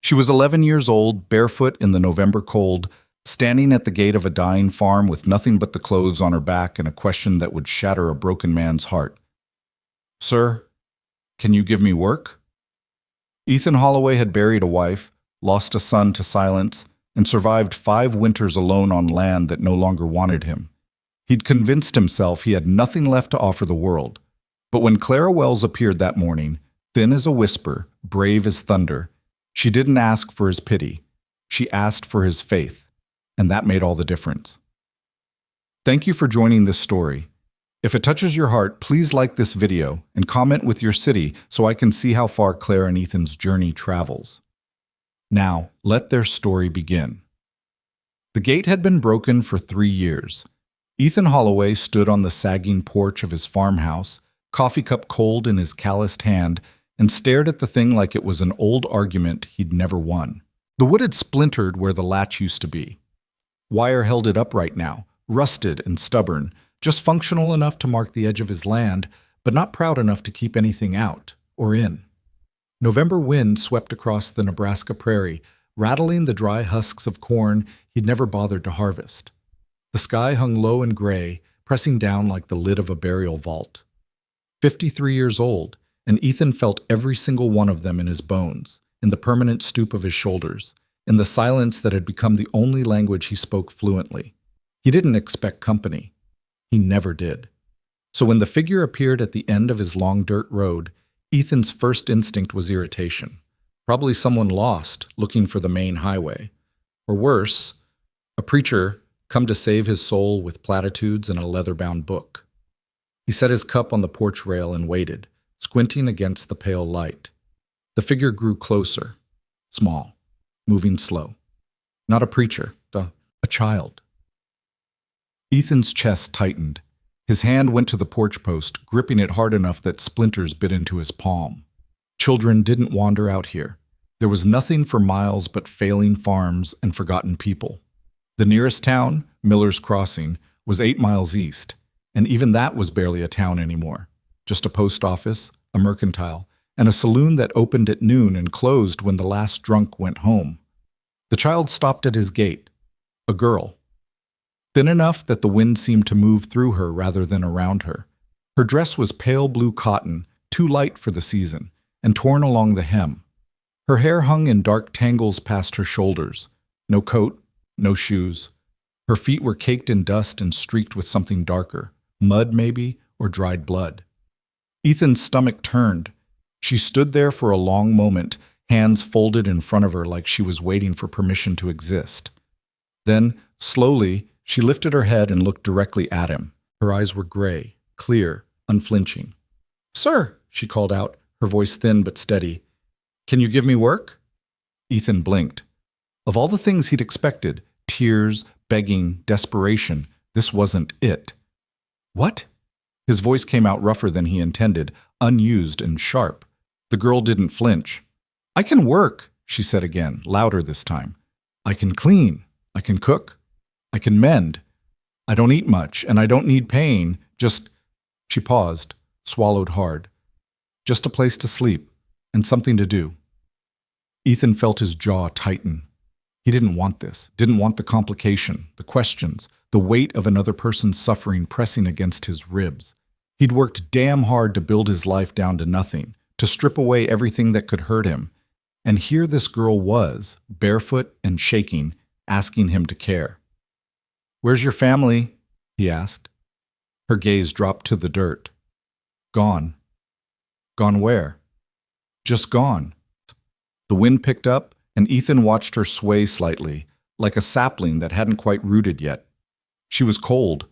She was 11 years old, barefoot in the November cold, standing at the gate of a dying farm with nothing but the clothes on her back and a question that would shatter a broken man's heart. "Sir, can you give me work?" Ethan Holloway had buried a wife, lost a son to silence, and survived 5 winters alone on land that no longer wanted him. He'd convinced himself he had nothing left to offer the world. But when Clara Wells appeared that morning, thin as a whisper, brave as thunder, she didn't ask for his pity. She asked for his faith, and that made all the difference. Thank you for joining this story. If it touches your heart, please like this video and comment with your city so I can see how far Claire and Ethan's journey travels. Now, let their story begin. The gate had been broken for 3 years. Ethan Holloway stood on the sagging porch of his farmhouse, coffee cup cold in his calloused hand, and stared at the thing like it was an old argument he'd never won. The wood had splintered where the latch used to be. Wire held it upright now, rusted and stubborn, just functional enough to mark the edge of his land, but not proud enough to keep anything out or in. November wind swept across the Nebraska prairie, rattling the dry husks of corn he'd never bothered to harvest. The sky hung low and gray, pressing down like the lid of a burial vault. 53 years old, and Ethan felt every single one of them in his bones, in the permanent stoop of his shoulders, in the silence that had become the only language he spoke fluently. He didn't expect company. He never did. So when the figure appeared at the end of his long dirt road, Ethan's first instinct was irritation. Probably someone lost, looking for the main highway. Or worse, a preacher come to save his soul with platitudes and a leather-bound book. He set his cup on the porch rail and waited, squinting against the pale light. The figure grew closer, small, moving slow. Not a preacher, a child. Ethan's chest tightened. His hand went to the porch post, gripping it hard enough that splinters bit into his palm. Children didn't wander out here. There was nothing for miles but failing farms and forgotten people. The nearest town, Miller's Crossing, was 8 miles east, and even that was barely a town anymore. Just a post office, a mercantile, and a saloon that opened at noon and closed when the last drunk went home. The child stopped at his gate. A girl. Thin enough that the wind seemed to move through her rather than around her. Her dress was pale blue cotton, too light for the season, and torn along the hem. Her hair hung in dark tangles past her shoulders. No coat, no shoes. Her feet were caked in dust and streaked with something darker, mud maybe, or dried blood. Ethan's stomach turned. She stood there for a long moment, hands folded in front of her like she was waiting for permission to exist. Then, slowly, she lifted her head and looked directly at him. Her eyes were gray, clear, unflinching. "Sir," she called out, her voice thin but steady. "Can you give me work?" Ethan blinked. Of all the things he'd expected, tears, begging, desperation, this wasn't it. "What?" His voice came out rougher than he intended, unused and sharp. The girl didn't flinch. "I can work," she said again, louder this time. "I can clean. I can cook. I can mend. I don't eat much, and I don't need paying. Just—" She paused, swallowed hard. "Just a place to sleep, and something to do." Ethan felt his jaw tighten. He didn't want this, didn't want the complication, the questions, the weight of another person's suffering pressing against his ribs. He'd worked damn hard to build his life down to nothing, to strip away everything that could hurt him. And here this girl was, barefoot and shaking, asking him to care. "Where's your family?" he asked. Her gaze dropped to the dirt. "Gone." "Gone where?" "Just gone." The wind picked up, and Ethan watched her sway slightly, like a sapling that hadn't quite rooted yet. She was cold.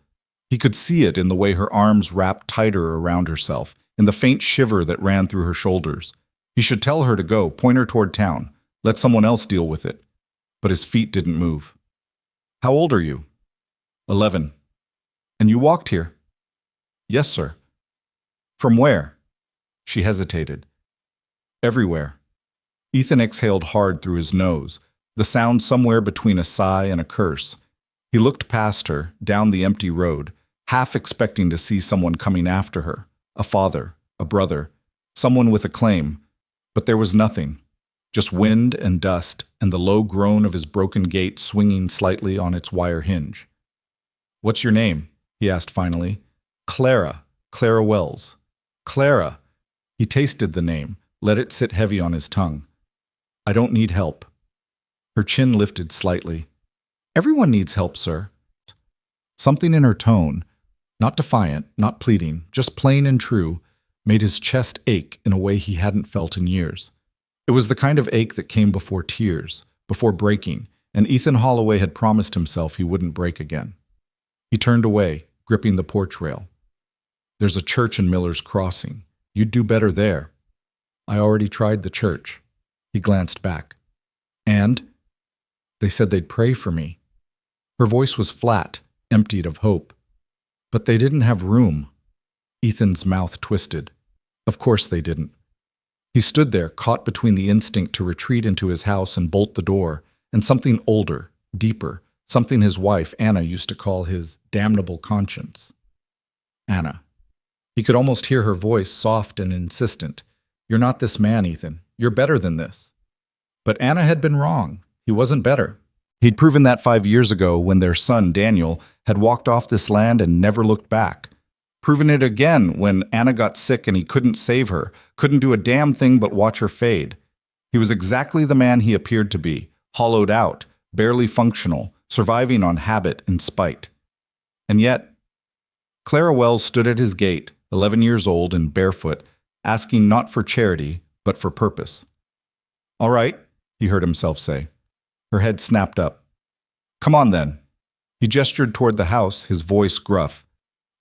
He could see it in the way her arms wrapped tighter around herself, in the faint shiver that ran through her shoulders. He should tell her to go, point her toward town, let someone else deal with it. But his feet didn't move. "How old are you?" 11. "And you walked here?" "Yes, sir." "From where?" She hesitated. "Everywhere." Ethan exhaled hard through his nose, the sound somewhere between a sigh and a curse. He looked past her, down the empty road, half expecting to see someone coming after her, a father, a brother, someone with a claim. But there was nothing, just wind and dust and the low groan of his broken gate swinging slightly on its wire hinge. "What's your name?" he asked finally. "Clara. Clara Wells." "Clara." He tasted the name, let it sit heavy on his tongue. "I don't need help." Her chin lifted slightly. "Everyone needs help, sir." Something in her tone, not defiant, not pleading, just plain and true, made his chest ache in a way he hadn't felt in years. It was the kind of ache that came before tears, before breaking, and Ethan Holloway had promised himself he wouldn't break again. He turned away, gripping the porch rail. "There's a church in Miller's Crossing. You'd do better there." "I already tried the church." He glanced back. "And?" "They said they'd pray for me." Her voice was flat, emptied of hope. "But they didn't have room." Ethan's mouth twisted. Of course they didn't. He stood there, caught between the instinct to retreat into his house and bolt the door, and something older, deeper, something his wife, Anna, used to call his damnable conscience. Anna. He could almost hear her voice, soft and insistent. "You're not this man, Ethan. You're better than this." But Anna had been wrong. He wasn't better. He'd proven that 5 years ago when their son, Daniel, had walked off this land and never looked back. Proven it again when Anna got sick and he couldn't save her, couldn't do a damn thing but watch her fade. He was exactly the man he appeared to be, hollowed out, barely functional, surviving on habit and spite. And yet, Clara Wells stood at his gate, 11 years old and barefoot, asking not for charity, but for purpose. "All right," he heard himself say. Her head snapped up. "Come on then." He gestured toward the house, his voice gruff.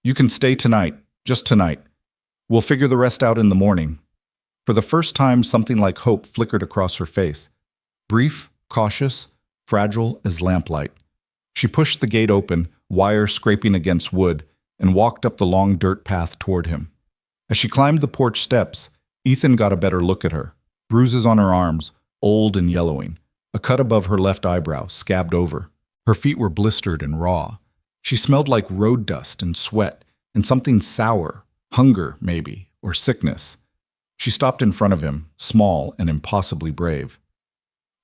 "You can stay tonight, just tonight. We'll figure the rest out in the morning." For the first time, something like hope flickered across her face. Brief, cautious, fragile as lamplight. She pushed the gate open, wire scraping against wood, and walked up the long dirt path toward him. As she climbed the porch steps, Ethan got a better look at her. Bruises on her arms, old and yellowing. A cut above her left eyebrow, scabbed over. Her feet were blistered and raw. She smelled like road dust and sweat, and something sour, hunger maybe, or sickness. She stopped in front of him, small and impossibly brave.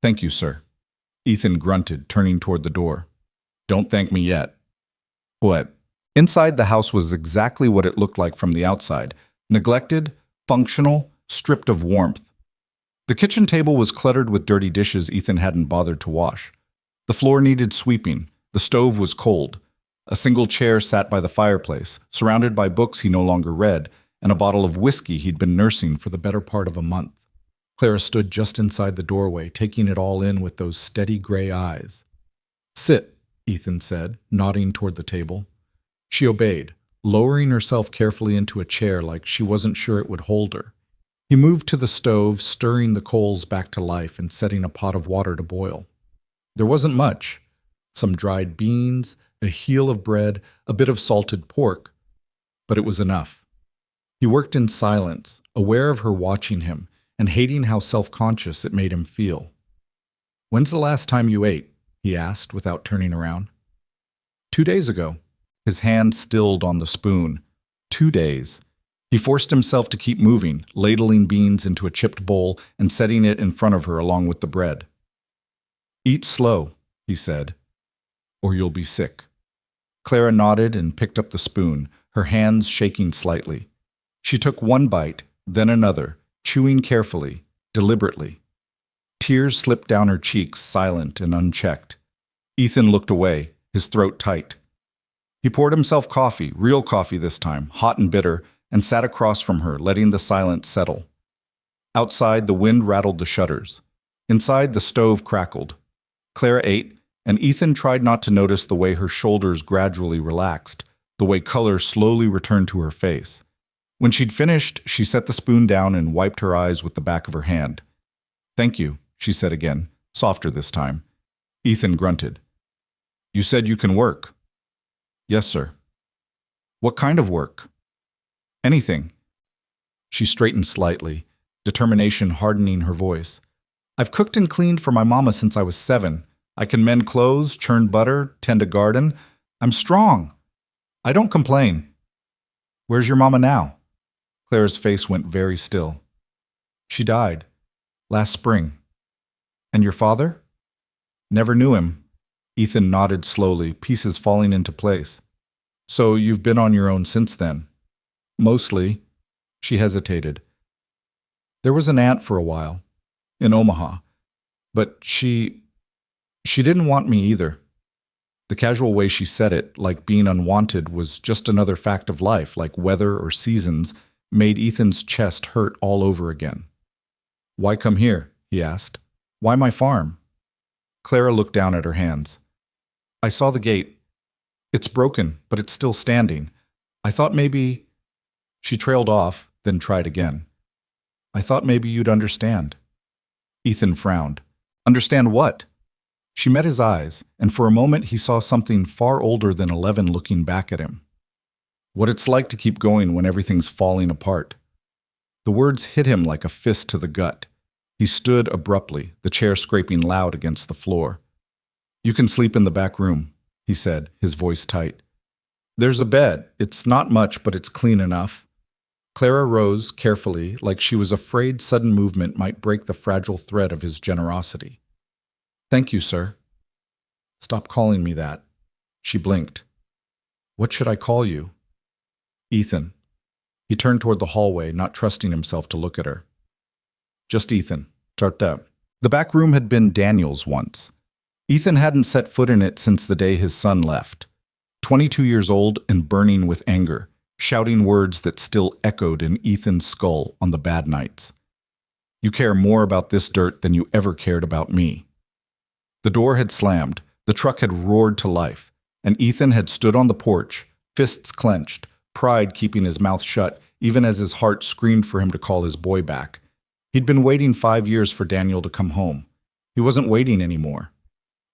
"Thank you, sir." Ethan grunted, turning toward the door. "Don't thank me yet." "What?" Inside the house was exactly what it looked like from the outside. Neglected, functional, stripped of warmth. The kitchen table was cluttered with dirty dishes Ethan hadn't bothered to wash. The floor needed sweeping. The stove was cold. A single chair sat by the fireplace, surrounded by books he no longer read, and a bottle of whiskey he'd been nursing for the better part of a month. Clara stood just inside the doorway, taking it all in with those steady gray eyes. "Sit," Ethan said, nodding toward the table. She obeyed, lowering herself carefully into a chair like she wasn't sure it would hold her. He moved to the stove, stirring the coals back to life and setting a pot of water to boil. There wasn't much. Some dried beans, a heel of bread, a bit of salted pork. But it was enough. He worked in silence, aware of her watching him, and hating how self-conscious it made him feel. "When's the last time you ate?" he asked without turning around. 2 days ago. His hand stilled on the spoon. 2 days. He forced himself to keep moving, ladling beans into a chipped bowl and setting it in front of her along with the bread. "Eat slow," he said, "or you'll be sick." Clara nodded and picked up the spoon, her hands shaking slightly. She took one bite, then another, chewing carefully, deliberately. Tears slipped down her cheeks, silent and unchecked. Ethan looked away, his throat tight. He poured himself coffee, real coffee this time, hot and bitter, and sat across from her, letting the silence settle. Outside, the wind rattled the shutters. Inside, the stove crackled. Clara ate, and Ethan tried not to notice the way her shoulders gradually relaxed, the way color slowly returned to her face. When she'd finished, she set the spoon down and wiped her eyes with the back of her hand. "Thank you," she said again, softer this time. Ethan grunted. "You said you can work." "Yes, sir." "What kind of work?" "Anything." She straightened slightly, determination hardening her voice. "I've cooked and cleaned for my mama since I was 7. I can mend clothes, churn butter, tend a garden. I'm strong. I don't complain." "Where's your mama now?" Clara's face went very still. "She died. Last spring." And your father? Never knew him. Ethan nodded slowly, pieces falling into place. So you've been on your own since then? Mostly. She hesitated. There was an aunt for a while, in Omaha, but she didn't want me either. The casual way she said it, like being unwanted was just another fact of life, like weather or seasons, made Ethan's chest hurt all over again. Why come here? He asked. Why my farm? Clara looked down at her hands. I saw the gate. It's broken, but it's still standing. I thought maybe... She trailed off, then tried again. I thought maybe you'd understand. Ethan frowned. Understand what? She met his eyes, and for a moment he saw something far older than 11 looking back at him. What it's like to keep going when everything's falling apart. The words hit him like a fist to the gut. He stood abruptly, the chair scraping loud against the floor. You can sleep in the back room, he said, his voice tight. There's a bed. It's not much, but it's clean enough. Clara rose carefully, like she was afraid sudden movement might break the fragile thread of his generosity. Thank you, sir. Stop calling me that. She blinked. What should I call you? Ethan. He turned toward the hallway, not trusting himself to look at her. Just Ethan. Tarta. The back room had been Daniel's once. Ethan hadn't set foot in it since the day his son left. 22 years old and burning with anger, shouting words that still echoed in Ethan's skull on the bad nights. You care more about this dirt than you ever cared about me. The door had slammed, the truck had roared to life, and Ethan had stood on the porch, fists clenched, pride keeping his mouth shut, even as his heart screamed for him to call his boy back. He'd been waiting 5 years for Daniel to come home. He wasn't waiting anymore.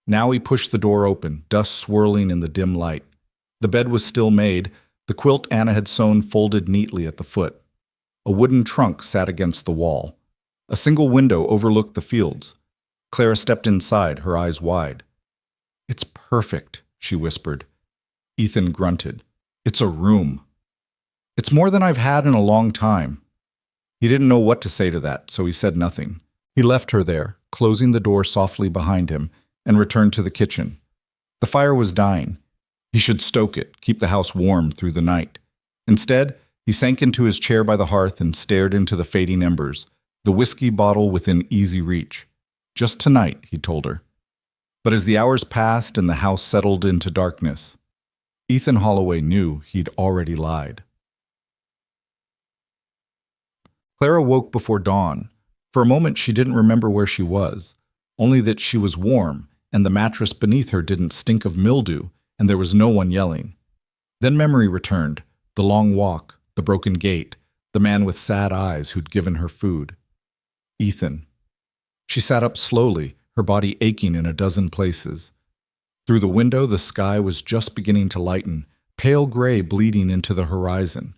Now he pushed the door open, dust swirling in the dim light. The bed was still made, the quilt Anna had sewn folded neatly at the foot. A wooden trunk sat against the wall. A single window overlooked the fields. Clara stepped inside, her eyes wide. It's perfect, she whispered. Ethan grunted. It's a room. It's more than I've had in a long time. He didn't know what to say to that, so he said nothing. He left her there, closing the door softly behind him, and returned to the kitchen. The fire was dying. He should stoke it, keep the house warm through the night. Instead, he sank into his chair by the hearth and stared into the fading embers, the whiskey bottle within easy reach. Just tonight, he told her. But as the hours passed and the house settled into darkness, Ethan Holloway knew he'd already lied. Clara woke before dawn. For a moment, she didn't remember where she was, only that she was warm, and the mattress beneath her didn't stink of mildew, and there was no one yelling. Then memory returned, the long walk, the broken gate, the man with sad eyes who'd given her food. Ethan. She sat up slowly, her body aching in a dozen places. Through the window, the sky was just beginning to lighten, pale gray bleeding into the horizon.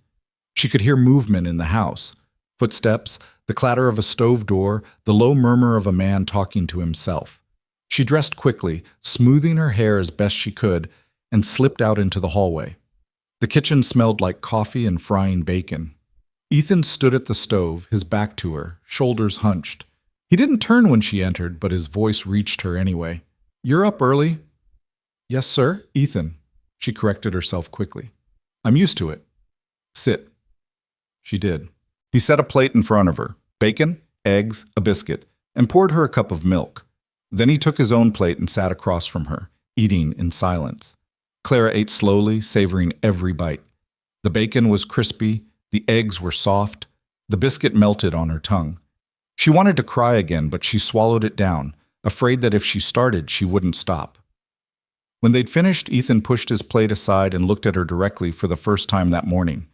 She could hear movement in the house, footsteps, the clatter of a stove door, the low murmur of a man talking to himself. She dressed quickly, smoothing her hair as best she could, and slipped out into the hallway. The kitchen smelled like coffee and frying bacon. Ethan stood at the stove, his back to her, shoulders hunched. He didn't turn when she entered, but his voice reached her anyway. You're up early? Yes, sir, Ethan. She corrected herself quickly. I'm used to it. Sit. She did. He set a plate in front of her, bacon, eggs, a biscuit, and poured her a cup of milk. Then he took his own plate and sat across from her, eating in silence. Clara ate slowly, savoring every bite. The bacon was crispy, the eggs were soft, the biscuit melted on her tongue. She wanted to cry again, but she swallowed it down, afraid that if she started, she wouldn't stop. When they'd finished, Ethan pushed his plate aside and looked at her directly for the first time that morning.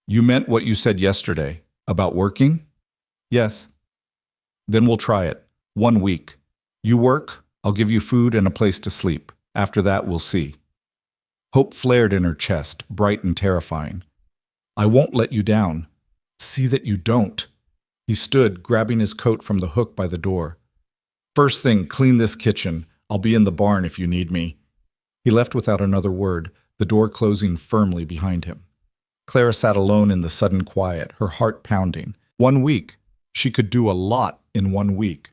You meant what you said yesterday, about working? Yes. Then we'll try it. 1 week. You work, I'll give you food and a place to sleep. After that, we'll see. Hope flared in her chest, bright and terrifying. I won't let you down. See that you don't. He stood, grabbing his coat from the hook by the door. First thing, clean this kitchen. I'll be in the barn if you need me. He left without another word, the door closing firmly behind him. Clara sat alone in the sudden quiet, her heart pounding. 1 week. She could do a lot in 1 week.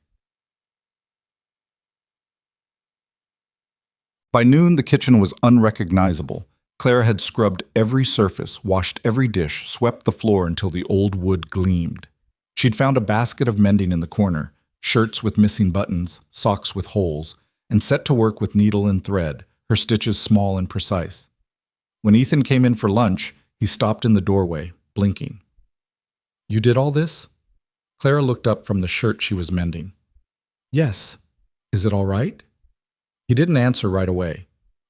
By noon, the kitchen was unrecognizable. Clara had scrubbed every surface, washed every dish, swept the floor until the old wood gleamed. She'd found a basket of mending in the corner, shirts with missing buttons, socks with holes, and set to work with needle and thread, her stitches small and precise. When Ethan came in for lunch, he stopped in the doorway, blinking. "You did all this?" Clara looked up from the shirt she was mending. "Yes. Is it all right?" He didn't answer right away.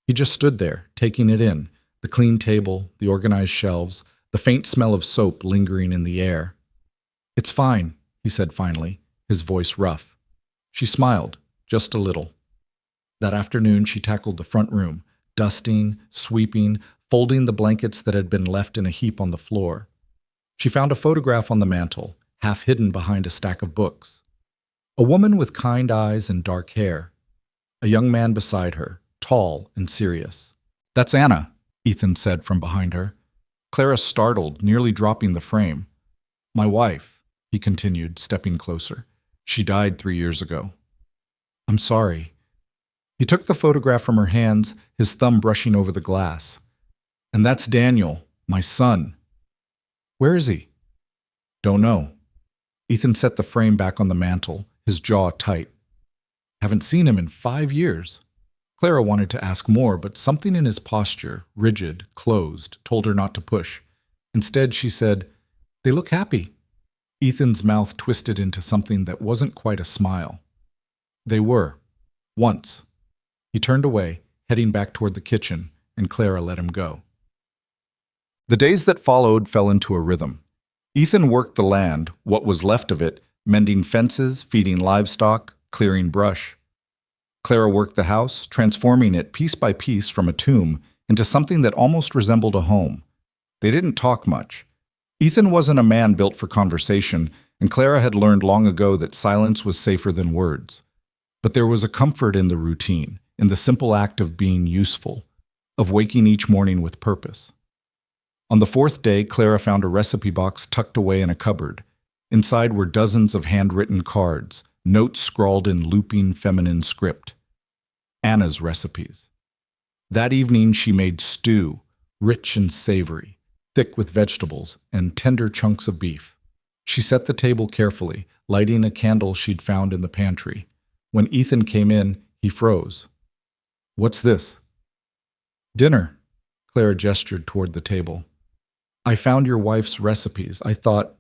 He just stood there, taking it in, the clean table, the organized shelves, the faint smell of soap lingering in the air. "It's fine," he said finally, his voice rough. She smiled, just a little. That afternoon, she tackled the front room, dusting, sweeping, folding the blankets that had been left in a heap on the floor. She found a photograph on the mantel, half hidden behind a stack of books. A woman with kind eyes and dark hair. A young man beside her, tall and serious. "That's Anna," Ethan said from behind her. Clara startled, nearly dropping the frame. "My wife," he continued, stepping closer. "She died 3 years ago." "I'm sorry." He took the photograph from her hands, his thumb brushing over the glass. "And that's Daniel, my son." "Where is he?" "Don't know." Ethan set the frame back on the mantel, his jaw tight. "Haven't seen him in 5 years." Clara wanted to ask more, but something in his posture, rigid, closed, told her not to push. Instead, she said, "They look happy." Ethan's mouth twisted into something that wasn't quite a smile. "They were. Once." He turned away, heading back toward the kitchen, and Clara let him go. The days that followed fell into a rhythm. Ethan worked the land, what was left of it, mending fences, feeding livestock, clearing brush. Clara worked the house, transforming it piece by piece from a tomb into something that almost resembled a home. They didn't talk much. Ethan wasn't a man built for conversation, and Clara had learned long ago that silence was safer than words. But there was a comfort in the routine, in the simple act of being useful, of waking each morning with purpose. On the 4th day, Clara found a recipe box tucked away in a cupboard. Inside were dozens of handwritten cards, notes scrawled in looping feminine script. Anna's recipes. That evening she made stew, rich and savory, thick with vegetables and tender chunks of beef. She set the table carefully, lighting a candle she'd found in the pantry. When Ethan came in, he froze. "What's this?" "Dinner." Clara gestured toward the table. "I found your wife's recipes. I thought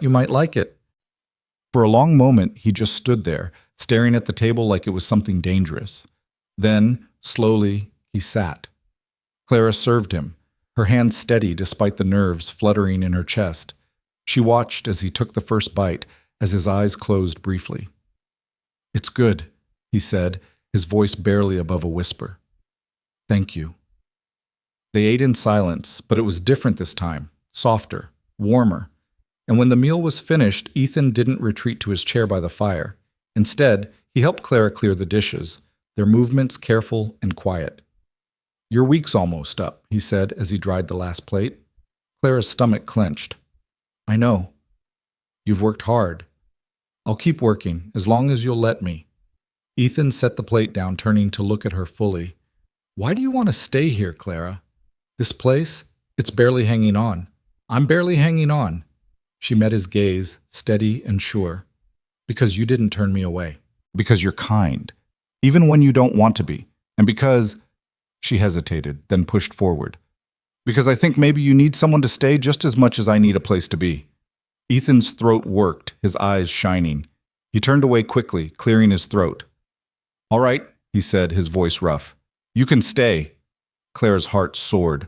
you might like it." For a long moment, he just stood there, staring at the table like it was something dangerous. Then, slowly, he sat. Clara served him, her hand steady despite the nerves fluttering in her chest. She watched as he took the first bite, as his eyes closed briefly. "It's good," he said, his voice barely above a whisper. "Thank you." They ate in silence, but it was different this time, softer, warmer. And when the meal was finished, Ethan didn't retreat to his chair by the fire. Instead, he helped Clara clear the dishes, their movements careful and quiet. "Your week's almost up," he said as he dried the last plate. Clara's stomach clenched. "I know. You've worked hard. I'll keep working, as long as you'll let me." Ethan set the plate down, turning to look at her fully. "Why do you want to stay here, Clara? This place, it's barely hanging on. I'm barely hanging on." She met his gaze, steady and sure. "Because you didn't turn me away. Because you're kind, even when you don't want to be. And because—" She hesitated, then pushed forward. "Because I think maybe you need someone to stay just as much as I need a place to be." Ethan's throat worked, his eyes shining. He turned away quickly, clearing his throat. "All right," he said, his voice rough. "You can stay." Clara's heart soared.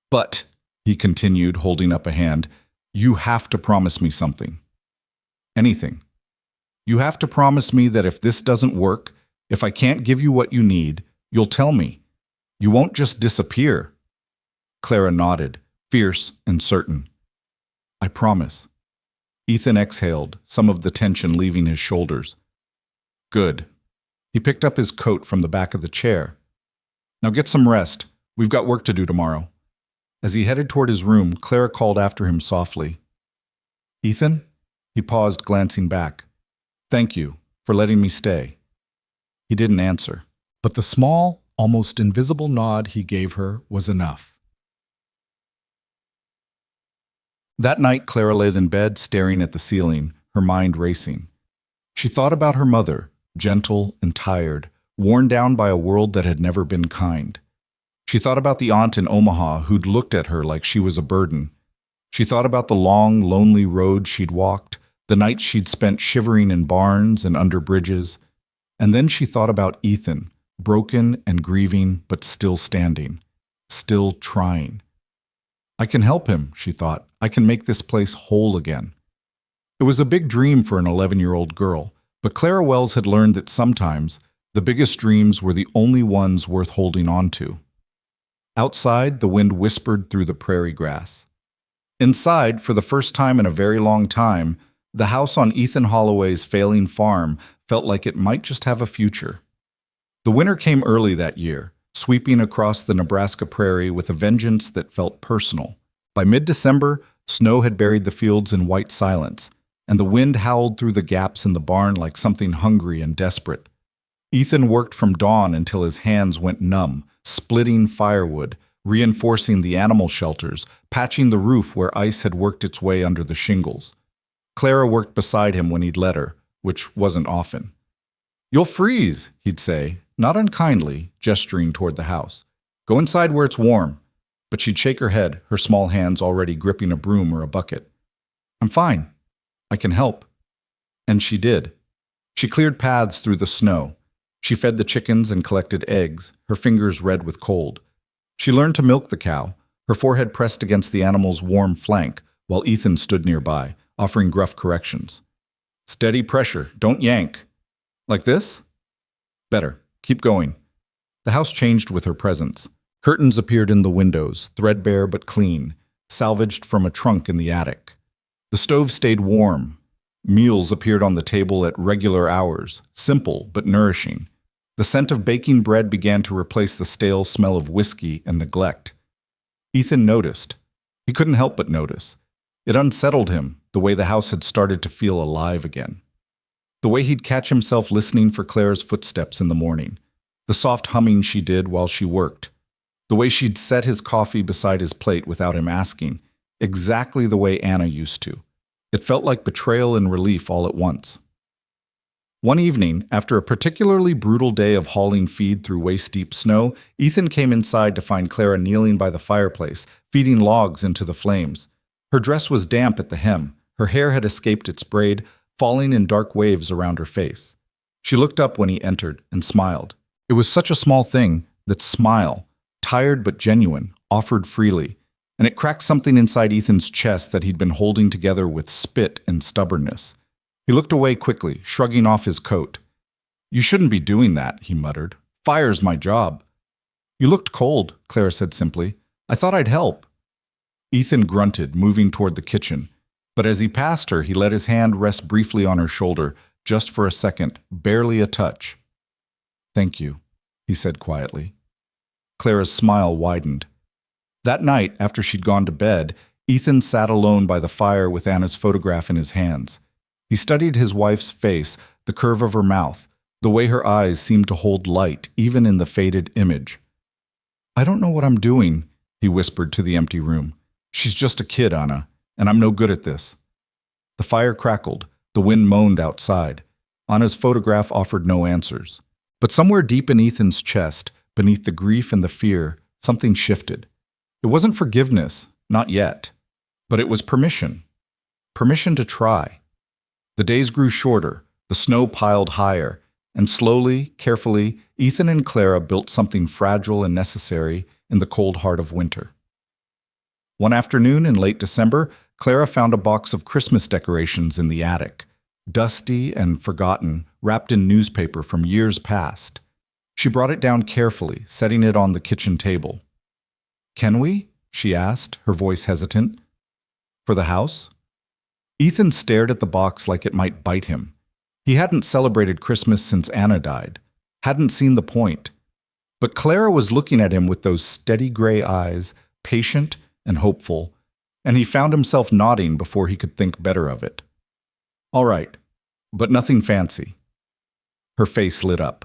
"But," he continued, holding up a hand, "you have to promise me something." "Anything." "You have to promise me that if this doesn't work, if I can't give you what you need, you'll tell me. You won't just disappear." Clara nodded, fierce and certain. "I promise." Ethan exhaled, some of the tension leaving his shoulders. "Good." He picked up his coat from the back of the chair. "Now get some rest. We've got work to do tomorrow." As he headed toward his room, Clara called after him softly. "Ethan?" He paused, glancing back. "Thank you for letting me stay." He didn't answer, but the small, almost invisible nod he gave her was enough. That night, Clara lay in bed, staring at the ceiling, her mind racing. She thought about her mother, gentle and tired, worn down by a world that had never been kind. She thought about the aunt in Omaha who'd looked at her like she was a burden. She thought about the long, lonely road she'd walked, the nights she'd spent shivering in barns and under bridges. And then she thought about Ethan, broken and grieving, but still standing, still trying. I can help him, she thought. I can make this place whole again. It was a big dream for an 11-year-old girl, but Clara Wells had learned that sometimes the biggest dreams were the only ones worth holding on to. Outside, the wind whispered through the prairie grass. Inside, for the first time in a very long time, the house on Ethan Holloway's failing farm felt like it might just have a future. The winter came early that year, sweeping across the Nebraska prairie with a vengeance that felt personal. By mid-December, snow had buried the fields in white silence, and the wind howled through the gaps in the barn like something hungry and desperate. Ethan worked from dawn until his hands went numb, splitting firewood, reinforcing the animal shelters, patching the roof where ice had worked its way under the shingles. Clara worked beside him when he'd let her, which wasn't often. "You'll freeze," he'd say, not unkindly, gesturing toward the house. "Go inside where it's warm." But she'd shake her head, her small hands already gripping a broom or a bucket. "I'm fine. I can help." And she did. She cleared paths through the snow. She fed the chickens and collected eggs, her fingers red with cold. She learned to milk the cow, her forehead pressed against the animal's warm flank, while Ethan stood nearby, offering gruff corrections. "Steady pressure, don't yank." "Like this?" "Better. Keep going." The house changed with her presence. Curtains appeared in the windows, threadbare but clean, salvaged from a trunk in the attic. The stove stayed warm. Meals appeared on the table at regular hours, simple but nourishing. The scent of baking bread began to replace the stale smell of whiskey and neglect. Ethan noticed. He couldn't help but notice. It unsettled him, the way the house had started to feel alive again. The way he'd catch himself listening for Clara's footsteps in the morning. The soft humming she did while she worked. The way she'd set his coffee beside his plate without him asking, exactly the way Anna used to. It felt like betrayal and relief all at once. One evening, after a particularly brutal day of hauling feed through waist-deep snow, Ethan came inside to find Clara kneeling by the fireplace, feeding logs into the flames. Her dress was damp at the hem. Her hair had escaped its braid, falling in dark waves around her face. She looked up when he entered and smiled. It was such a small thing, that smile, tired but genuine, offered freely, and it cracked something inside Ethan's chest that he'd been holding together with spit and stubbornness. He looked away quickly, shrugging off his coat. "You shouldn't be doing that," he muttered. "Fire's my job." "You looked cold," Clara said simply. "I thought I'd help." Ethan grunted, moving toward the kitchen. But as he passed her, he let his hand rest briefly on her shoulder, just for a second, barely a touch. "Thank you," he said quietly. Clara's smile widened. That night, after she'd gone to bed, Ethan sat alone by the fire with Anna's photograph in his hands. He studied his wife's face, the curve of her mouth, the way her eyes seemed to hold light, even in the faded image. "I don't know what I'm doing," he whispered to the empty room. "She's just a kid, Anna, and I'm no good at this." The fire crackled, the wind moaned outside. Anna's photograph offered no answers. But somewhere deep in Ethan's chest, beneath the grief and the fear, something shifted. It wasn't forgiveness, not yet, but it was permission. Permission to try. The days grew shorter, the snow piled higher, and slowly, carefully, Ethan and Clara built something fragile and necessary in the cold heart of winter. One afternoon in late December, Clara found a box of Christmas decorations in the attic, dusty and forgotten, wrapped in newspaper from years past. She brought it down carefully, setting it on the kitchen table. "Can we?" she asked, her voice hesitant. "For the house?" Ethan stared at the box like it might bite him. He hadn't celebrated Christmas since Anna died, hadn't seen the point. But Clara was looking at him with those steady gray eyes, patient and hopeful, and he found himself nodding before he could think better of it. "All right, but nothing fancy." Her face lit up.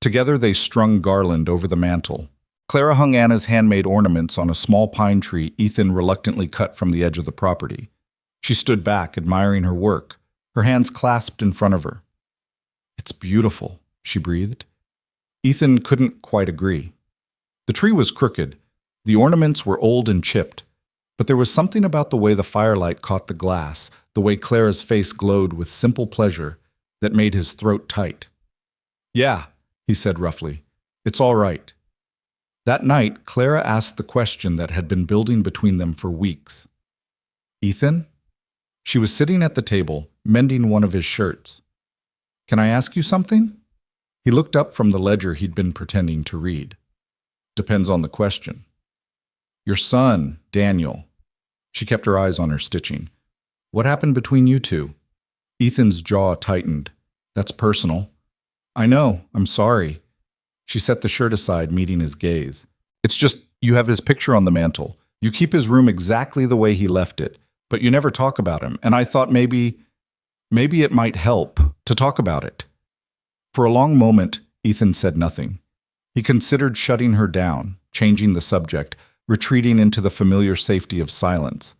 Together they strung garland over the mantel. Clara hung Anna's handmade ornaments on a small pine tree Ethan reluctantly cut from the edge of the property. She stood back, admiring her work, her hands clasped in front of her. "It's beautiful," she breathed. Ethan couldn't quite agree. The tree was crooked, the ornaments were old and chipped, but there was something about the way the firelight caught the glass, the way Clara's face glowed with simple pleasure, that made his throat tight. "Yeah," he said roughly. "It's all right." That night, Clara asked the question that had been building between them for weeks. "Ethan?" She was sitting at the table, mending one of his shirts. "Can I ask you something?" He looked up from the ledger he'd been pretending to read. "Depends on the question." "Your son, Daniel." She kept her eyes on her stitching. "What happened between you two?" Ethan's jaw tightened. "That's personal." "I know, I'm sorry." She set the shirt aside, meeting his gaze. "It's just, you have his picture on the mantel. You keep his room exactly the way he left it, but you never talk about him, and I thought maybe it might help to talk about it." For a long moment, Ethan said nothing. He considered shutting her down, changing the subject, retreating into the familiar safety of silence.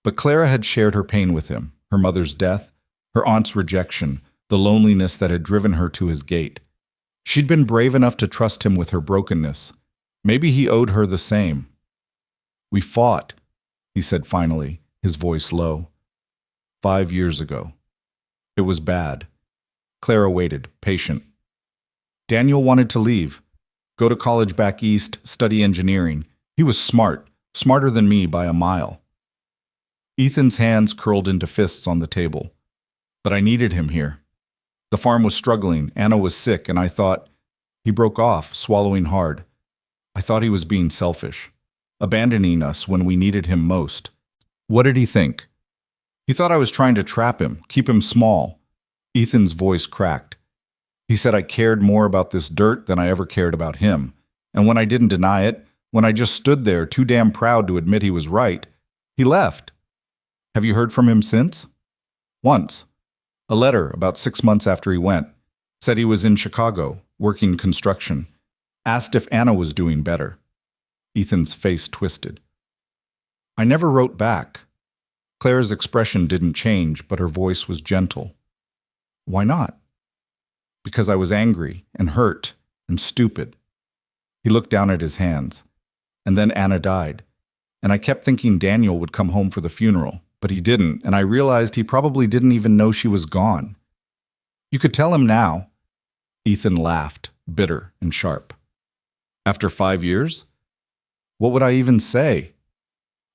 But Clara had shared her pain with him, her mother's death, her aunt's rejection, the loneliness that had driven her to his gate. She'd been brave enough to trust him with her brokenness. Maybe he owed her the same. "We fought," he said finally, his voice low. 5 years ago. It was bad." Clara waited, patient. "Daniel wanted to leave, go to college back east, study engineering. He was smart, smarter than me by a mile." Ethan's hands curled into fists on the table. "But I needed him here. The farm was struggling, Anna was sick, and I thought—" He broke off, swallowing hard. "I thought he was being selfish, abandoning us when we needed him most." "What did he think?" "He thought I was trying to trap him, keep him small." Ethan's voice cracked. "He said I cared more about this dirt than I ever cared about him. And when I didn't deny it, when I just stood there too damn proud to admit he was right, he left." "Have you heard from him since?" "Once. A letter about 6 months after he went. Said he was in Chicago, working construction. Asked if Anna was doing better." Ethan's face twisted. "I never wrote back." Clara's expression didn't change, but her voice was gentle. "Why not?" "Because I was angry and hurt and stupid." He looked down at his hands. "And then Anna died. And I kept thinking Daniel would come home for the funeral, but he didn't, and I realized he probably didn't even know she was gone." "You could tell him now." Ethan laughed, bitter and sharp. "After 5 years? What would I even say?"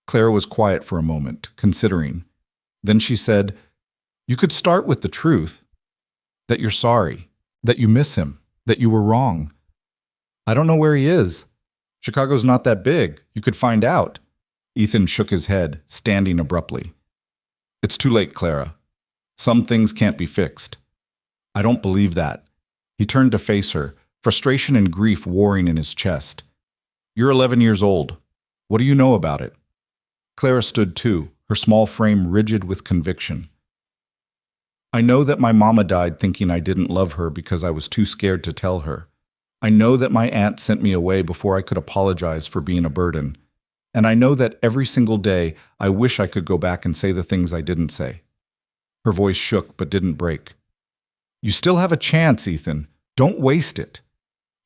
Clara was quiet for a moment, considering. Then she said, "You could start with the truth. That you're sorry, that you miss him, that you were wrong." "I don't know where he is. Chicago's not that big. You could find out." Ethan shook his head, standing abruptly. "It's too late, Clara. Some things can't be fixed." "I don't believe that." He turned to face her, frustration and grief warring in his chest. "You're 11 years old. What do you know about it?" Clara stood too, her small frame rigid with conviction. "I know that my mama died thinking I didn't love her because I was too scared to tell her. I know that my aunt sent me away before I could apologize for being a burden. And I know that every single day I wish I could go back and say the things I didn't say." Her voice shook but didn't break. "You still have a chance, Ethan. Don't waste it."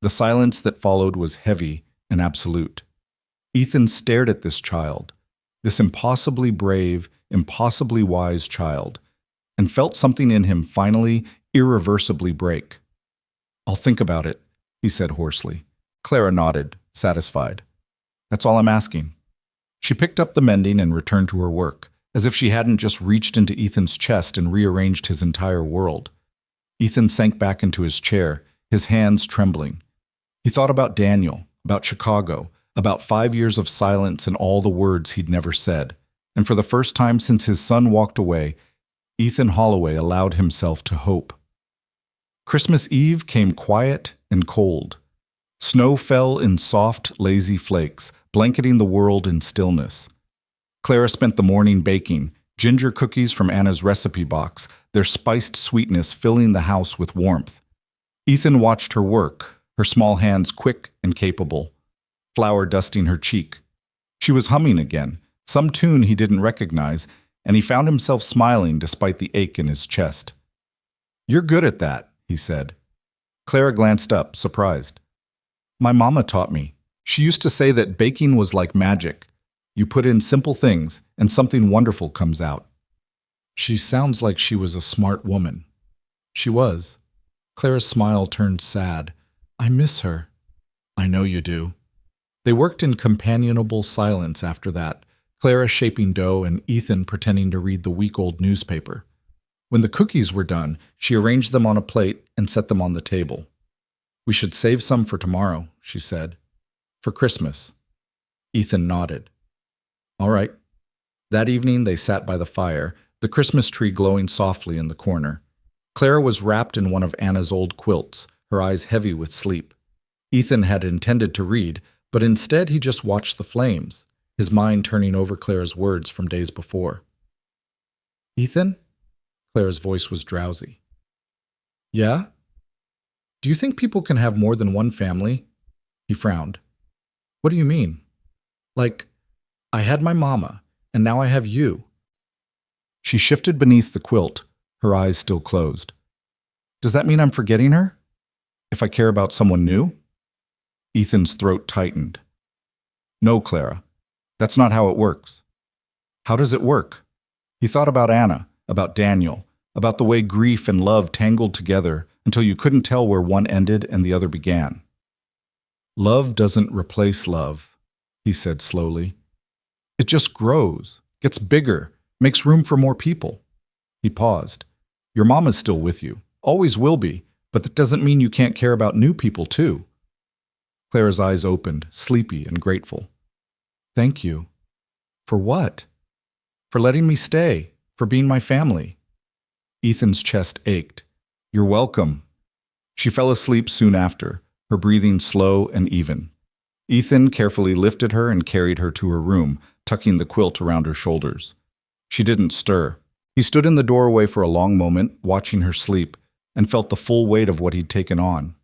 The silence that followed was heavy and absolute. Ethan stared at this child, this impossibly brave, impossibly wise child, and felt something in him finally, irreversibly break. "I'll think about it," he said hoarsely. Clara nodded, satisfied. "That's all I'm asking." She picked up the mending and returned to her work, as if she hadn't just reached into Ethan's chest and rearranged his entire world. Ethan sank back into his chair, his hands trembling. He thought about Daniel, about Chicago, about 5 years of silence and all the words he'd never said. And for the first time since his son walked away, Ethan Holloway allowed himself to hope. Christmas Eve came quiet and cold. Snow fell in soft, lazy flakes, blanketing the world in stillness. Clara spent the morning baking, ginger cookies from Anna's recipe box, their spiced sweetness filling the house with warmth. Ethan watched her work, her small hands quick and capable, flour dusting her cheek. She was humming again, some tune he didn't recognize, and he found himself smiling despite the ache in his chest. "You're good at that," he said. Clara glanced up, surprised. "My mama taught me. She used to say that baking was like magic. You put in simple things, and something wonderful comes out." She sounds like she was a smart woman. She was. Clara's smile turned sad. "I miss her." "I know you do." They worked in companionable silence after that, Clara shaping dough and Ethan pretending to read the week-old newspaper. When the cookies were done, she arranged them on a plate and set them on the table. "We should save some for tomorrow," she said. "For Christmas." Ethan nodded. "All right." That evening they sat by the fire, the Christmas tree glowing softly in the corner. Clara was wrapped in one of Anna's old quilts, her eyes heavy with sleep. Ethan had intended to read, but instead he just watched the flames, his mind turning over Clara's words from days before. "Ethan?" Clara's voice was drowsy. "Yeah? Do you think people can have more than one family?" He frowned. "What do you mean?" "Like, I had my mama, and now I have you." She shifted beneath the quilt, her eyes still closed. "Does that mean I'm forgetting her? If I care about someone new?" Ethan's throat tightened. "No, Clara. That's not how it works." "How does it work?" He thought about Anna, about Daniel, about the way grief and love tangled together until you couldn't tell where one ended and the other began. "Love doesn't replace love," he said slowly. "It just grows, gets bigger, makes room for more people." He paused. "Your mama's still with you, always will be, but that doesn't mean you can't care about new people too." Clara's eyes opened, sleepy and grateful. "Thank you." "For what?" "For letting me stay, for being my family." Ethan's chest ached. "You're welcome." She fell asleep soon after, her breathing slow and even. Ethan carefully lifted her and carried her to her room, tucking the quilt around her shoulders. She didn't stir. He stood in the doorway for a long moment, watching her sleep, and felt the full weight of what he'd taken on.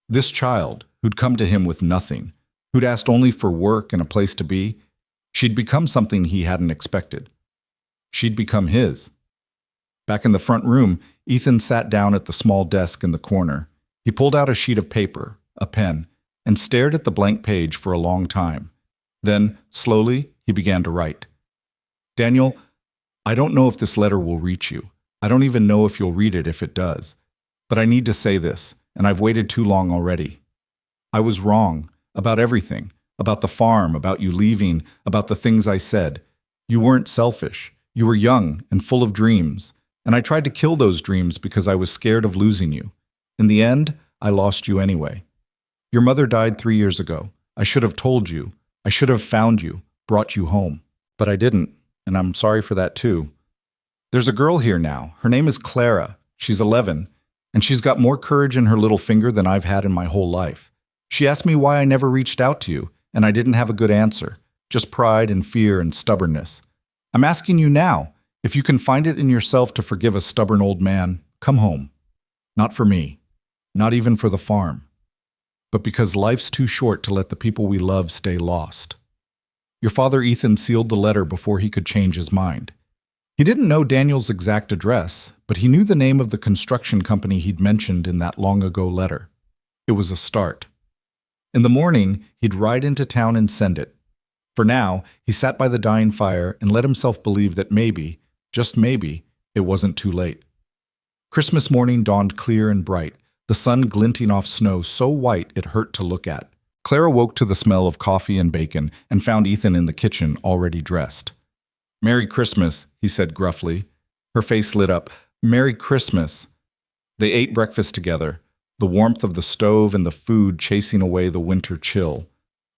This child, who'd come to him with nothing, who'd asked only for work and a place to be, she'd become something he hadn't expected. She'd become his. Back in the front room, Ethan sat down at the small desk in the corner. He pulled out a sheet of paper, a pen, and stared at the blank page for a long time. Then, slowly, he began to write. "Daniel, I don't know if this letter will reach you. I don't even know if you'll read it if it does. But I need to say this, and I've waited too long already. I was wrong about everything, about the farm, about you leaving, about the things I said. You weren't selfish. You were young and full of dreams, and I tried to kill those dreams because I was scared of losing you. In the end, I lost you anyway. Your mother died 3 years ago. I should have told you. I should have found you, brought you home. But I didn't, and I'm sorry for that too. There's a girl here now. Her name is Clara. She's 11, and she's got more courage in her little finger than I've had in my whole life. She asked me why I never reached out to you, and I didn't have a good answer. Just pride and fear and stubbornness. I'm asking you now, if you can find it in yourself to forgive a stubborn old man, come home. Not for me. Not even for the farm. But because life's too short to let the people we love stay lost." Your father Ethan sealed the letter before he could change his mind. He didn't know Daniel's exact address, but he knew the name of the construction company he'd mentioned in that long-ago letter. It was a start. In the morning, he'd ride into town and send it. For now, he sat by the dying fire and let himself believe that maybe, just maybe, it wasn't too late. Christmas morning dawned clear and bright, the sun glinting off snow so white it hurt to look at. Clara woke to the smell of coffee and bacon and found Ethan in the kitchen already dressed. "Merry Christmas," he said gruffly. Her face lit up. "Merry Christmas." They ate breakfast together, the warmth of the stove and the food chasing away the winter chill.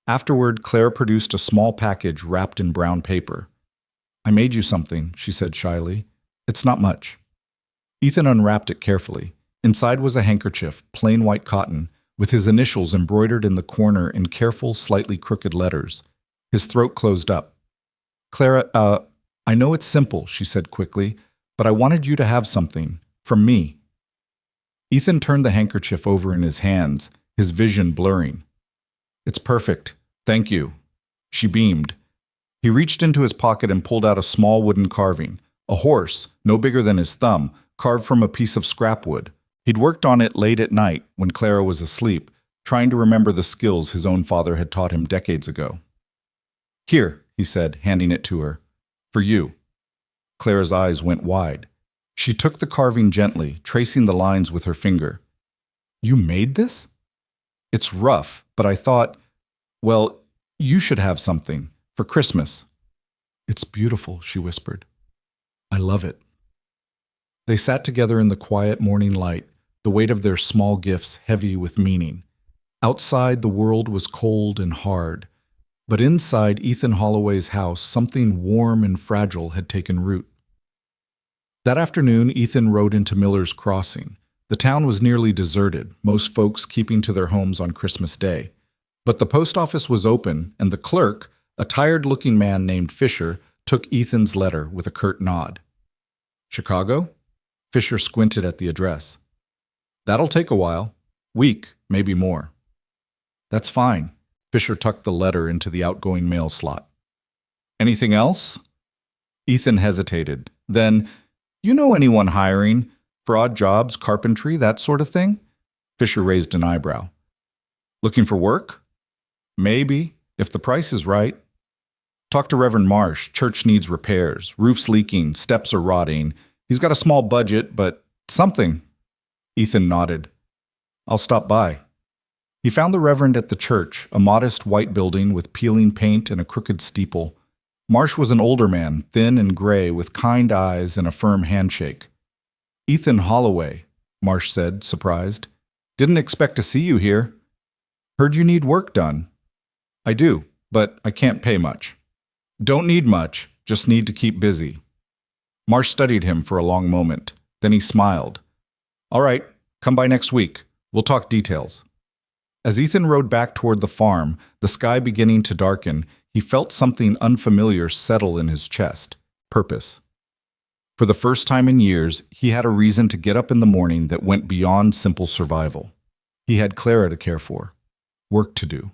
Afterward, Clara produced a small package wrapped in brown paper. "I made you something," she said shyly. "It's not much." Ethan unwrapped it carefully. Inside was a handkerchief, plain white cotton, with his initials embroidered in the corner in careful, slightly crooked letters. His throat closed up. "Clara, I know it's simple," she said quickly, "but I wanted you to have something. From me." Ethan turned the handkerchief over in his hands, his vision blurring. "It's perfect. Thank you." She beamed. He reached into his pocket and pulled out a small wooden carving, a horse, no bigger than his thumb, carved from a piece of scrap wood. He'd worked on it late at night when Clara was asleep, trying to remember the skills his own father had taught him decades ago. "Here," he said, handing it to her. "For you." Clara's eyes went wide. She took the carving gently, tracing the lines with her finger. "You made this?" "It's rough, but I thought, well, you should have something for Christmas." "It's beautiful," she whispered. "I love it." They sat together in the quiet morning light, the weight of their small gifts heavy with meaning. Outside, the world was cold and hard, but inside Ethan Holloway's house, something warm and fragile had taken root. That afternoon, Ethan rode into Miller's Crossing. The town was nearly deserted, most folks keeping to their homes on Christmas Day. But the post office was open, and the clerk, a tired-looking man named Fisher, took Ethan's letter with a curt nod. "Chicago?" Fisher squinted at the address. "That'll take a while. Week, maybe more." "That's fine." Fisher tucked the letter into the outgoing mail slot. "Anything else?" Ethan hesitated. Then, "You know anyone hiring? For odd jobs, carpentry, that sort of thing?" Fisher raised an eyebrow. "Looking for work?" "Maybe, if the price is right." "Talk to Reverend Marsh. Church needs repairs. Roof's leaking, steps are rotting. He's got a small budget, but something." Ethan nodded. "I'll stop by." He found the Reverend at the church, a modest white building with peeling paint and a crooked steeple. Marsh was an older man, thin and gray, with kind eyes and a firm handshake. "Ethan Holloway," Marsh said, surprised. "Didn't expect to see you here. Heard you need work done." "I do, but I can't pay much." "Don't need much, just need to keep busy." Marsh studied him for a long moment. Then he smiled. "All right, come by next week. We'll talk details." As Ethan rode back toward the farm, the sky beginning to darken, he felt something unfamiliar settle in his chest. Purpose. For the first time in years, he had a reason to get up in the morning that went beyond simple survival. He had Clara to care for, work to do,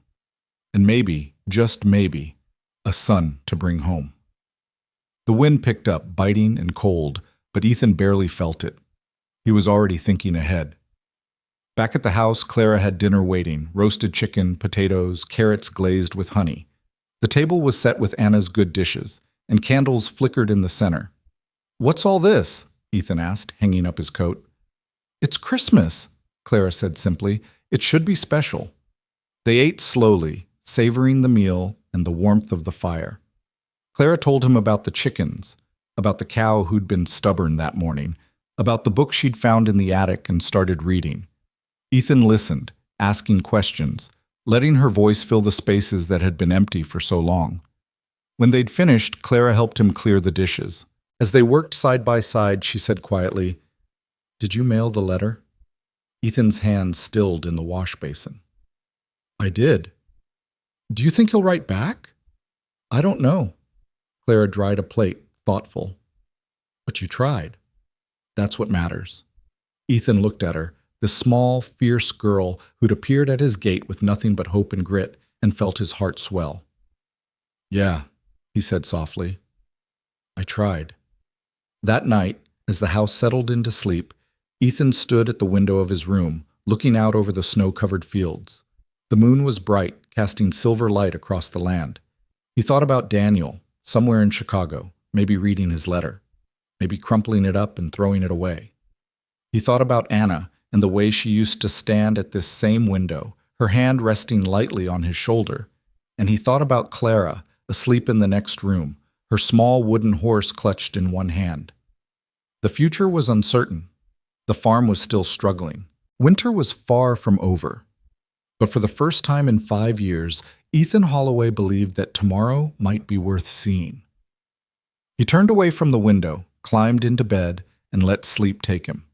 and maybe, just maybe, a son to bring home. The wind picked up, biting and cold, but Ethan barely felt it. He was already thinking ahead. Back at the house, Clara had dinner waiting, roasted chicken, potatoes, carrots glazed with honey. The table was set with Anna's good dishes, and candles flickered in the center. "What's all this?" Ethan asked, hanging up his coat. "It's Christmas," Clara said simply. "It should be special." They ate slowly, savoring the meal and the warmth of the fire. Clara told him about the chickens, about the cow who'd been stubborn that morning, about the book she'd found in the attic and started reading. Ethan listened, asking questions, letting her voice fill the spaces that had been empty for so long. When they'd finished, Clara helped him clear the dishes. As they worked side by side, she said quietly, "Did you mail the letter?" Ethan's hand stilled in the wash basin. "I did." "Do you think he'll write back?" "I don't know." Clara dried a plate, thoughtful. "But you tried. That's what matters." Ethan looked at her, the small, fierce girl who'd appeared at his gate with nothing but hope and grit, and felt his heart swell. "Yeah," he said softly. "I tried." That night, as the house settled into sleep, Ethan stood at the window of his room, looking out over the snow-covered fields. The moon was bright, casting silver light across the land. He thought about Daniel, somewhere in Chicago, maybe reading his letter, maybe crumpling it up and throwing it away. He thought about Anna and the way she used to stand at this same window, her hand resting lightly on his shoulder. And he thought about Clara, asleep in the next room, her small wooden horse clutched in one hand. The future was uncertain. The farm was still struggling. Winter was far from over. But for the first time in 5 years, Ethan Holloway believed that tomorrow might be worth seeing. He turned away from the window, climbed into bed, and let sleep take him.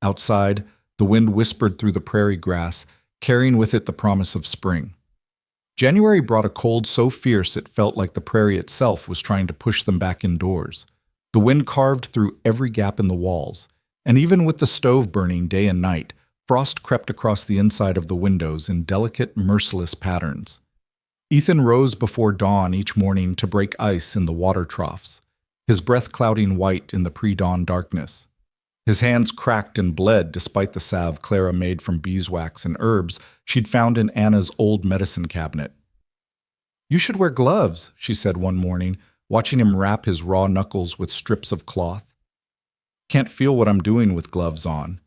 Outside, the wind whispered through the prairie grass, carrying with it the promise of spring. January brought a cold so fierce it felt like the prairie itself was trying to push them back indoors. The wind carved through every gap in the walls, and even with the stove burning day and night, Frost crept across the inside of the windows in delicate, merciless patterns. Ethan rose before dawn each morning to break ice in the water troughs, his breath clouding white in the pre-dawn darkness. His hands cracked and bled despite the salve Clara made from beeswax and herbs she'd found in Anna's old medicine cabinet. "You should wear gloves," she said one morning, watching him wrap his raw knuckles with strips of cloth. "Can't feel what I'm doing with gloves on.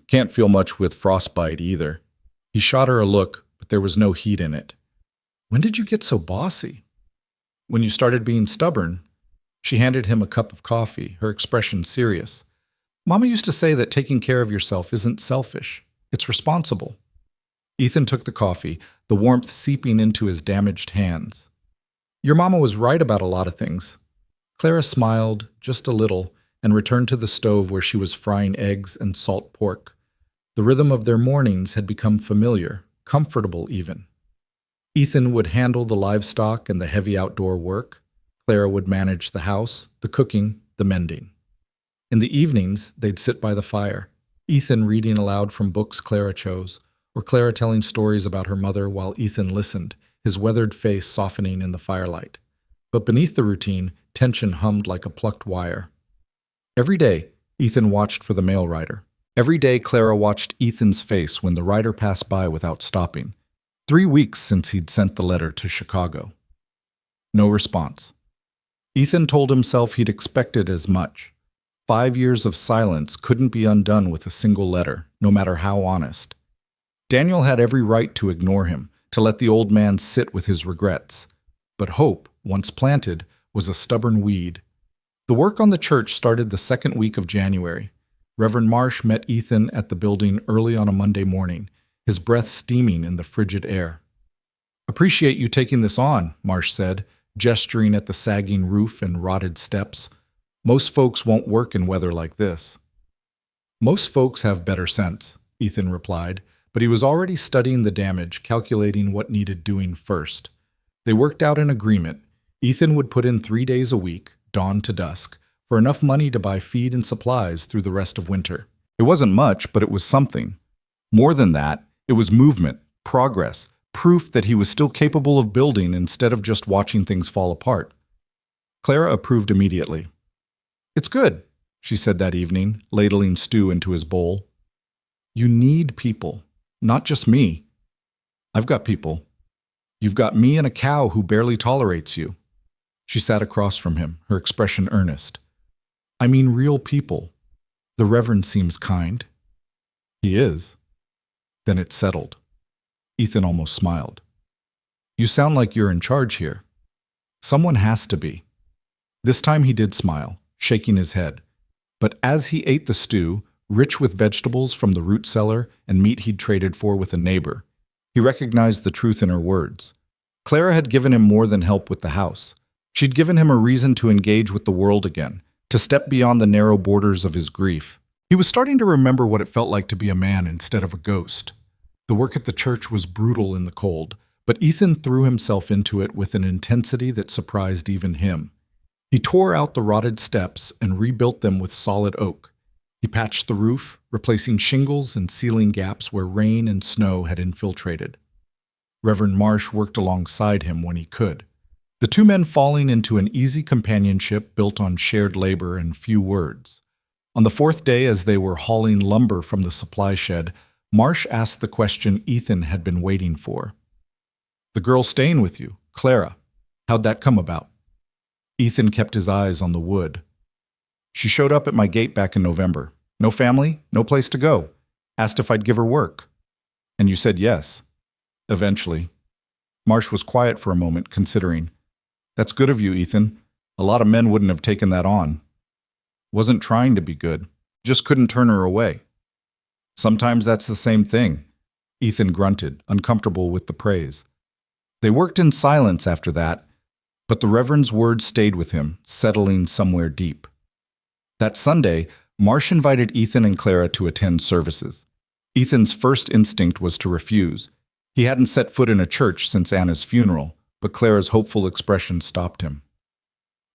Can't feel much with frostbite either." He shot her a look, but there was no heat in it. "When did you get so bossy?" "When you started being stubborn." She handed him a cup of coffee, her expression serious. "Mama used to say that taking care of yourself isn't selfish. It's responsible." Ethan took the coffee, the warmth seeping into his damaged hands. "Your mama was right about a lot of things." Clara smiled, just a little, and returned to the stove where she was frying eggs and salt pork. The rhythm of their mornings had become familiar, comfortable even. Ethan would handle the livestock and the heavy outdoor work. Clara would manage the house, the cooking, the mending. In the evenings, they'd sit by the fire, Ethan reading aloud from books Clara chose, or Clara telling stories about her mother while Ethan listened, his weathered face softening in the firelight. But beneath the routine, tension hummed like a plucked wire. Every day, Ethan watched for the mail rider. Every day, Clara watched Ethan's face when the rider passed by without stopping. 3 weeks since he'd sent the letter to Chicago. No response. Ethan told himself he'd expected as much. 5 years of silence couldn't be undone with a single letter, no matter how honest. Daniel had every right to ignore him, to let the old man sit with his regrets. But hope, once planted, was a stubborn weed. The work on the church started the second week of January. Reverend Marsh met Ethan at the building early on a Monday morning, his breath steaming in the frigid air. "Appreciate you taking this on," Marsh said, gesturing at the sagging roof and rotted steps. "Most folks won't work in weather like this." "Most folks have better sense," Ethan replied, but he was already studying the damage, calculating what needed doing first. They worked out an agreement. Ethan would put in 3 days a week, dawn to dusk, for enough money to buy feed and supplies through the rest of winter. It wasn't much, but it was something. More than that, it was movement, progress, proof that he was still capable of building instead of just watching things fall apart. Clara approved immediately. "It's good," she said that evening, ladling stew into his bowl. "You need people, not just me." "I've got people. You've got me and a cow who barely tolerates you." She sat across from him, her expression earnest. "I mean real people. The Reverend seems kind." "He is." Then it settled. Ethan almost smiled. "You sound like you're in charge here." "Someone has to be." This time he did smile, shaking his head. But as he ate the stew, rich with vegetables from the root cellar and meat he'd traded for with a neighbor, he recognized the truth in her words. Clara had given him more than help with the house. She'd given him a reason to engage with the world again, to step beyond the narrow borders of his grief. He was starting to remember what it felt like to be a man instead of a ghost. The work at the church was brutal in the cold, but Ethan threw himself into it with an intensity that surprised even him. He tore out the rotted steps and rebuilt them with solid oak. He patched the roof, replacing shingles and sealing gaps where rain and snow had infiltrated. Reverend Marsh worked alongside him when he could, the two men falling into an easy companionship built on shared labor and few words. On the fourth day, as they were hauling lumber from the supply shed, Marsh asked the question Ethan had been waiting for. "The girl staying with you, Clara, how'd that come about?" Ethan kept his eyes on the wood. "She showed up at my gate back in November. No family, no place to go. Asked if I'd give her work. And you said yes." "Eventually." Marsh was quiet for a moment, considering. "That's good of you, Ethan. A lot of men wouldn't have taken that on." "Wasn't trying to be good. Just couldn't turn her away." "Sometimes that's the same thing." Ethan grunted, uncomfortable with the praise. They worked in silence after that, but the Reverend's words stayed with him, settling somewhere deep. That Sunday, Marsh invited Ethan and Clara to attend services. Ethan's first instinct was to refuse. He hadn't set foot in a church since Anna's funeral, but Clara's hopeful expression stopped him.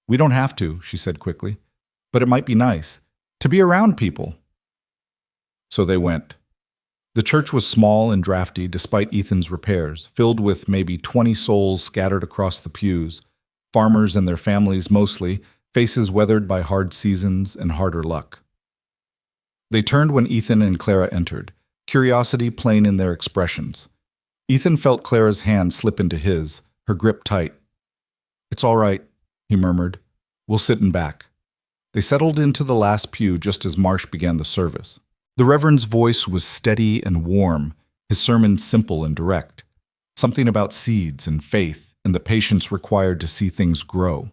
"We don't have to," she said quickly, "but it might be nice to be around people." So they went. The church was small and drafty despite Ethan's repairs, filled with maybe 20 souls scattered across the pews, farmers and their families mostly, faces weathered by hard seasons and harder luck. They turned when Ethan and Clara entered, curiosity plain in their expressions. Ethan felt Clara's hand slip into his, her grip tight. "It's all right," he murmured. "We'll sit in back." They settled into the last pew just as Marsh began the service. The Reverend's voice was steady and warm, his sermon simple and direct. Something about seeds and faith and the patience required to see things grow.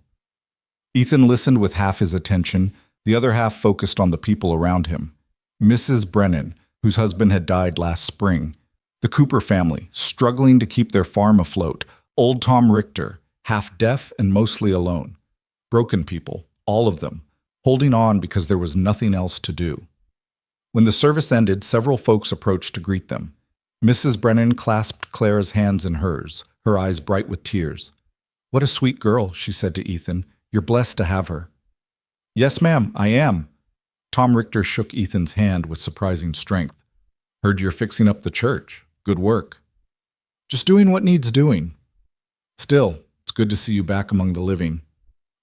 Ethan listened with half his attention, the other half focused on the people around him. Mrs. Brennan, whose husband had died last spring. The Cooper family, struggling to keep their farm afloat. Old Tom Richter, half deaf and mostly alone. Broken people, all of them, holding on because there was nothing else to do. When the service ended, several folks approached to greet them. Mrs. Brennan clasped Clara's hands in hers, her eyes bright with tears. "What a sweet girl," she said to Ethan. "You're blessed to have her." "Yes, ma'am, I am." Tom Richter shook Ethan's hand with surprising strength. "Heard you're fixing up the church. Good work." "Just doing what needs doing." "Still, it's good to see you back among the living."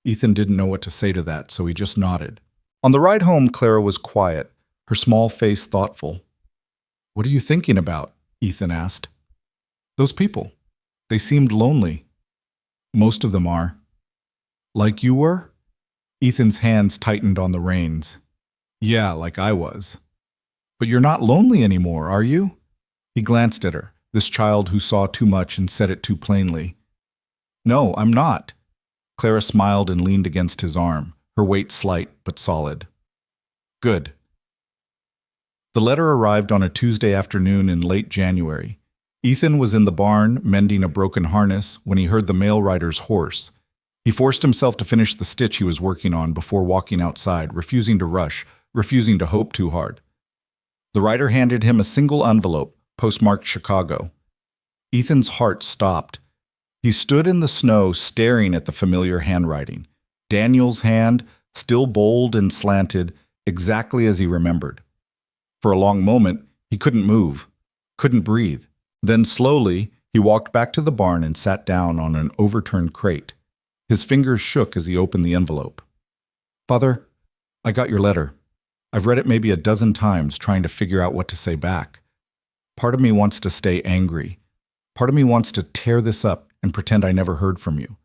Ethan didn't know what to say to that, so he just nodded. On the ride home, Clara was quiet, her small face thoughtful. "What are you thinking about?" Ethan asked. "Those people. They seemed lonely." "Most of them are." "Like you were?" Ethan's hands tightened on the reins. "Yeah, like I was." "But you're not lonely anymore, are you?" He glanced at her, this child who saw too much and said it too plainly. "No, I'm not." Clara smiled and leaned against his arm, her weight slight but solid. "Good." The letter arrived on a Tuesday afternoon in late January. Ethan was in the barn mending a broken harness when he heard the mail rider's horse. He forced himself to finish the stitch he was working on before walking outside, refusing to rush, refusing to hope too hard. The rider handed him a single envelope, postmarked Chicago. Ethan's heart stopped. He stood in the snow staring at the familiar handwriting. Daniel's hand, still bold and slanted, exactly as he remembered. For a long moment, he couldn't move, couldn't breathe. Then slowly, he walked back to the barn and sat down on an overturned crate. His fingers shook as he opened the envelope. "Father, I got your letter. I've read it maybe a dozen times trying to figure out what to say back. Part of me wants to stay angry. Part of me wants to tear this up and pretend I never heard from you.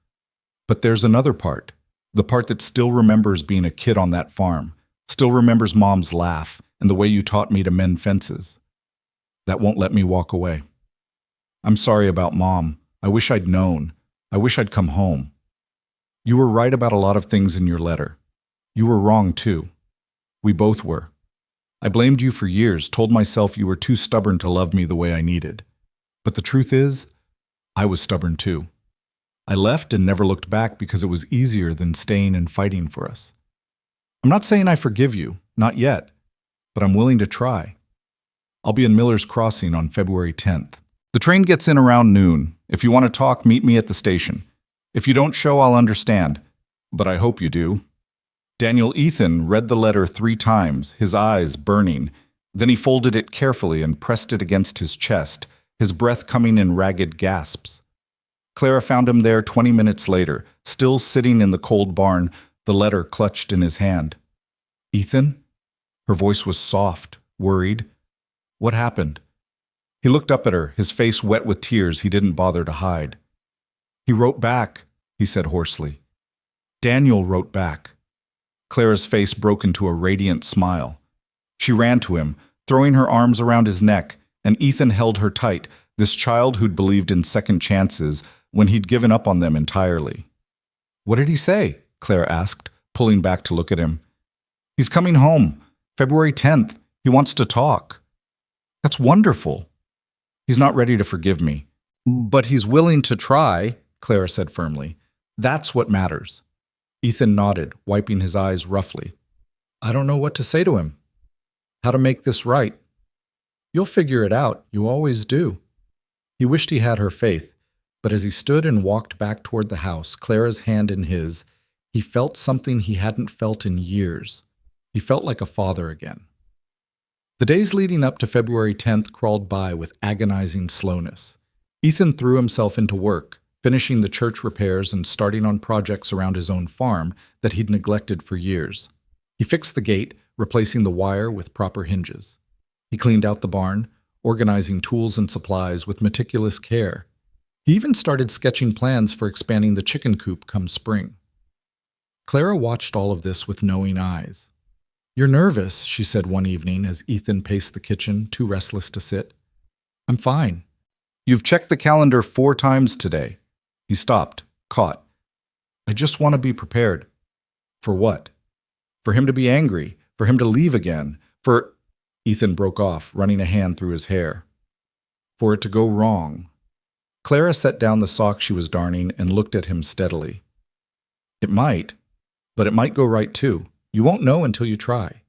But there's another part, the part that still remembers being a kid on that farm, still remembers Mom's laugh and the way you taught me to mend fences. That won't let me walk away. I'm sorry about Mom. I wish I'd known. I wish I'd come home. You were right about a lot of things in your letter. You were wrong, too. We both were. I blamed you for years, told myself you were too stubborn to love me the way I needed. But the truth is, I was stubborn too. I left and never looked back because it was easier than staying and fighting for us. I'm not saying I forgive you, not yet, but I'm willing to try. I'll be in Miller's Crossing on February 10th. The train gets in around noon. If you want to talk, meet me at the station. If you don't show, I'll understand, but I hope you do." Daniel Ethan read the letter 3 times, his eyes burning. Then he folded it carefully and pressed it against his chest, his breath coming in ragged gasps. Clara found him there 20 minutes later, still sitting in the cold barn, the letter clutched in his hand. "Ethan?" Her voice was soft, worried. "What happened?" He looked up at her, his face wet with tears he didn't bother to hide. "He wrote back," he said hoarsely. "Daniel wrote back." Clara's face broke into a radiant smile. She ran to him, throwing her arms around his neck, and Ethan held her tight, this child who'd believed in second chances when he'd given up on them entirely. "What did he say?" Clara asked, pulling back to look at him. "He's coming home. February 10th. He wants to talk." "That's wonderful." "He's not ready to forgive me." "But he's willing to try," Clara said firmly. "That's what matters." Ethan nodded, wiping his eyes roughly. "I don't know what to say to him. How to make this right." "You'll figure it out. You always do." He wished he had her faith, but as he stood and walked back toward the house, Clara's hand in his, he felt something he hadn't felt in years. He felt like a father again. The days leading up to February 10th crawled by with agonizing slowness. Ethan threw himself into work, finishing the church repairs and starting on projects around his own farm that he'd neglected for years. He fixed the gate, replacing the wire with proper hinges. He cleaned out the barn, organizing tools and supplies with meticulous care. He even started sketching plans for expanding the chicken coop come spring. Clara watched all of this with knowing eyes. "You're nervous," she said one evening as Ethan paced the kitchen, too restless to sit. "I'm fine." "You've checked the calendar 4 times today." He stopped, caught. "I just want to be prepared." "For what?" "For him to be angry, for him to leave again, for—" Ethan broke off, running a hand through his hair. "For it to go wrong." Clara set down the sock she was darning and looked at him steadily. "It might, but it might go right too. You won't know until you try."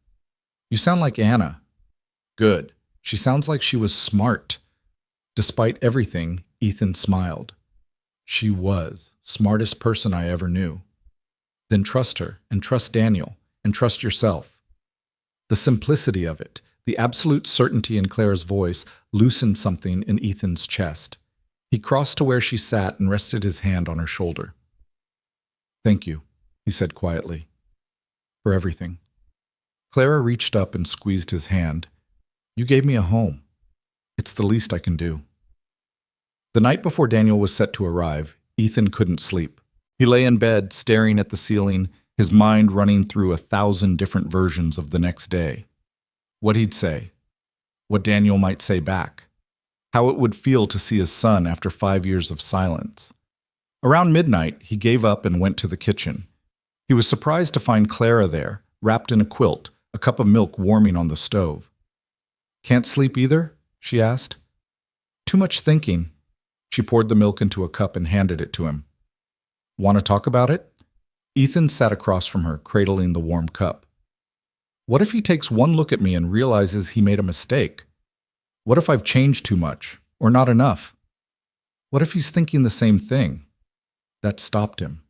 "You sound like Anna." "Good. She sounds like she was smart." Despite everything, Ethan smiled. "She was. Smartest person I ever knew." "Then trust her, and trust Daniel, and trust yourself." The simplicity of it, the absolute certainty in Clara's voice, loosened something in Ethan's chest. He crossed to where she sat and rested his hand on her shoulder. "Thank you," he said quietly. "For everything." Clara reached up and squeezed his hand. "You gave me a home. It's the least I can do." The night before Daniel was set to arrive, Ethan couldn't sleep. He lay in bed, staring at the ceiling, his mind running through 1,000 different versions of the next day. What he'd say. What Daniel might say back. How it would feel to see his son after 5 years of silence. Around midnight, he gave up and went to the kitchen. He was surprised to find Clara there, wrapped in a quilt, a cup of milk warming on the stove. "Can't sleep either?" she asked. "Too much thinking." She poured the milk into a cup and handed it to him. "Want to talk about it?" Ethan sat across from her, cradling the warm cup. "What if he takes one look at me and realizes he made a mistake? What if I've changed too much, or not enough? What if he's thinking the same thing?" That stopped him.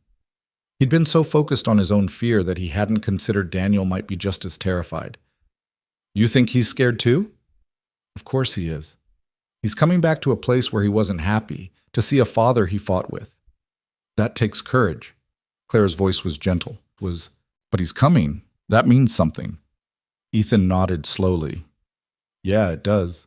He'd been so focused on his own fear that he hadn't considered Daniel might be just as terrified. "You think he's scared too?" "Of course he is. He's coming back to a place where he wasn't happy, to see a father he fought with. That takes courage." Clara's voice was gentle. "But he's coming. That means something." Ethan nodded slowly. "Yeah, it does."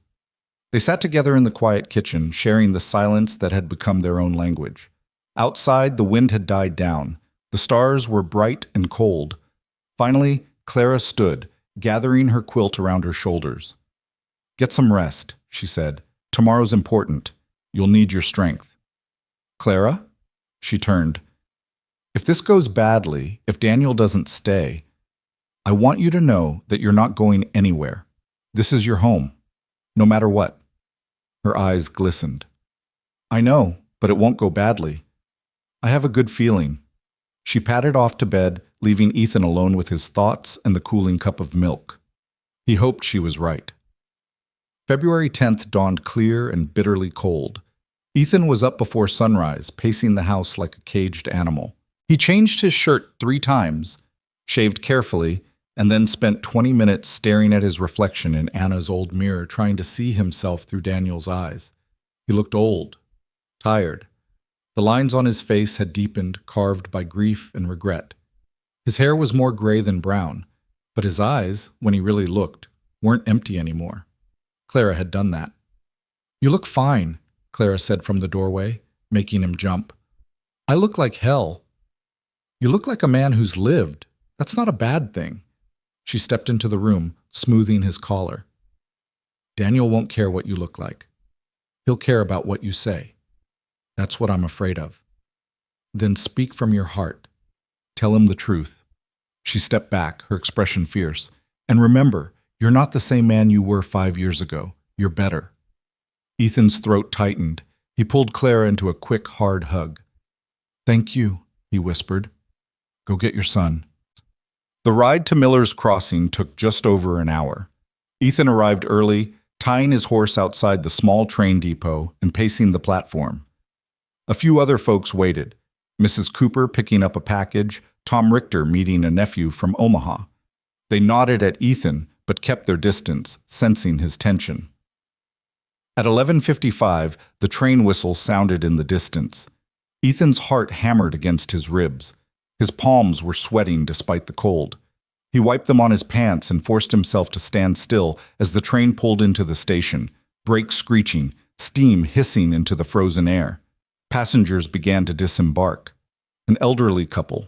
They sat together in the quiet kitchen, sharing the silence that had become their own language. Outside, the wind had died down. The stars were bright and cold. Finally, Clara stood, gathering her quilt around her shoulders. "Get some rest," she said. "Tomorrow's important. You'll need your strength." "Clara?" She turned. "If this goes badly, if Daniel doesn't stay, I want you to know that you're not going anywhere. This is your home, no matter what." Her eyes glistened. "I know, but it won't go badly. I have a good feeling." She padded off to bed, leaving Ethan alone with his thoughts and the cooling cup of milk. He hoped she was right. February 10th dawned clear and bitterly cold. Ethan was up before sunrise, pacing the house like a caged animal. He changed his shirt 3 times, shaved carefully, and then spent 20 minutes staring at his reflection in Anna's old mirror, trying to see himself through Daniel's eyes. He looked old, tired. The lines on his face had deepened, carved by grief and regret. His hair was more gray than brown, but his eyes, when he really looked, weren't empty anymore. Clara had done that. "You look fine," Clara said from the doorway, making him jump. "I look like hell." "You look like a man who's lived. That's not a bad thing." She stepped into the room, smoothing his collar. "Daniel won't care what you look like. He'll care about what you say. That's what I'm afraid of." "Then speak from your heart. Tell him the truth." She stepped back, her expression fierce. "And remember, you're not the same man you were 5 years ago. You're better." Ethan's throat tightened. He pulled Clara into a quick, hard hug. "Thank you," he whispered. "Go get your son." The ride to Miller's Crossing took just over an hour. Ethan arrived early, tying his horse outside the small train depot and pacing the platform. A few other folks waited. Mrs. Cooper picking up a package, Tom Richter meeting a nephew from Omaha. They nodded at Ethan, but kept their distance, sensing his tension. At 11:55, the train whistle sounded in the distance. Ethan's heart hammered against his ribs. His palms were sweating despite the cold. He wiped them on his pants and forced himself to stand still as the train pulled into the station, brakes screeching, steam hissing into the frozen air. Passengers began to disembark. An elderly couple,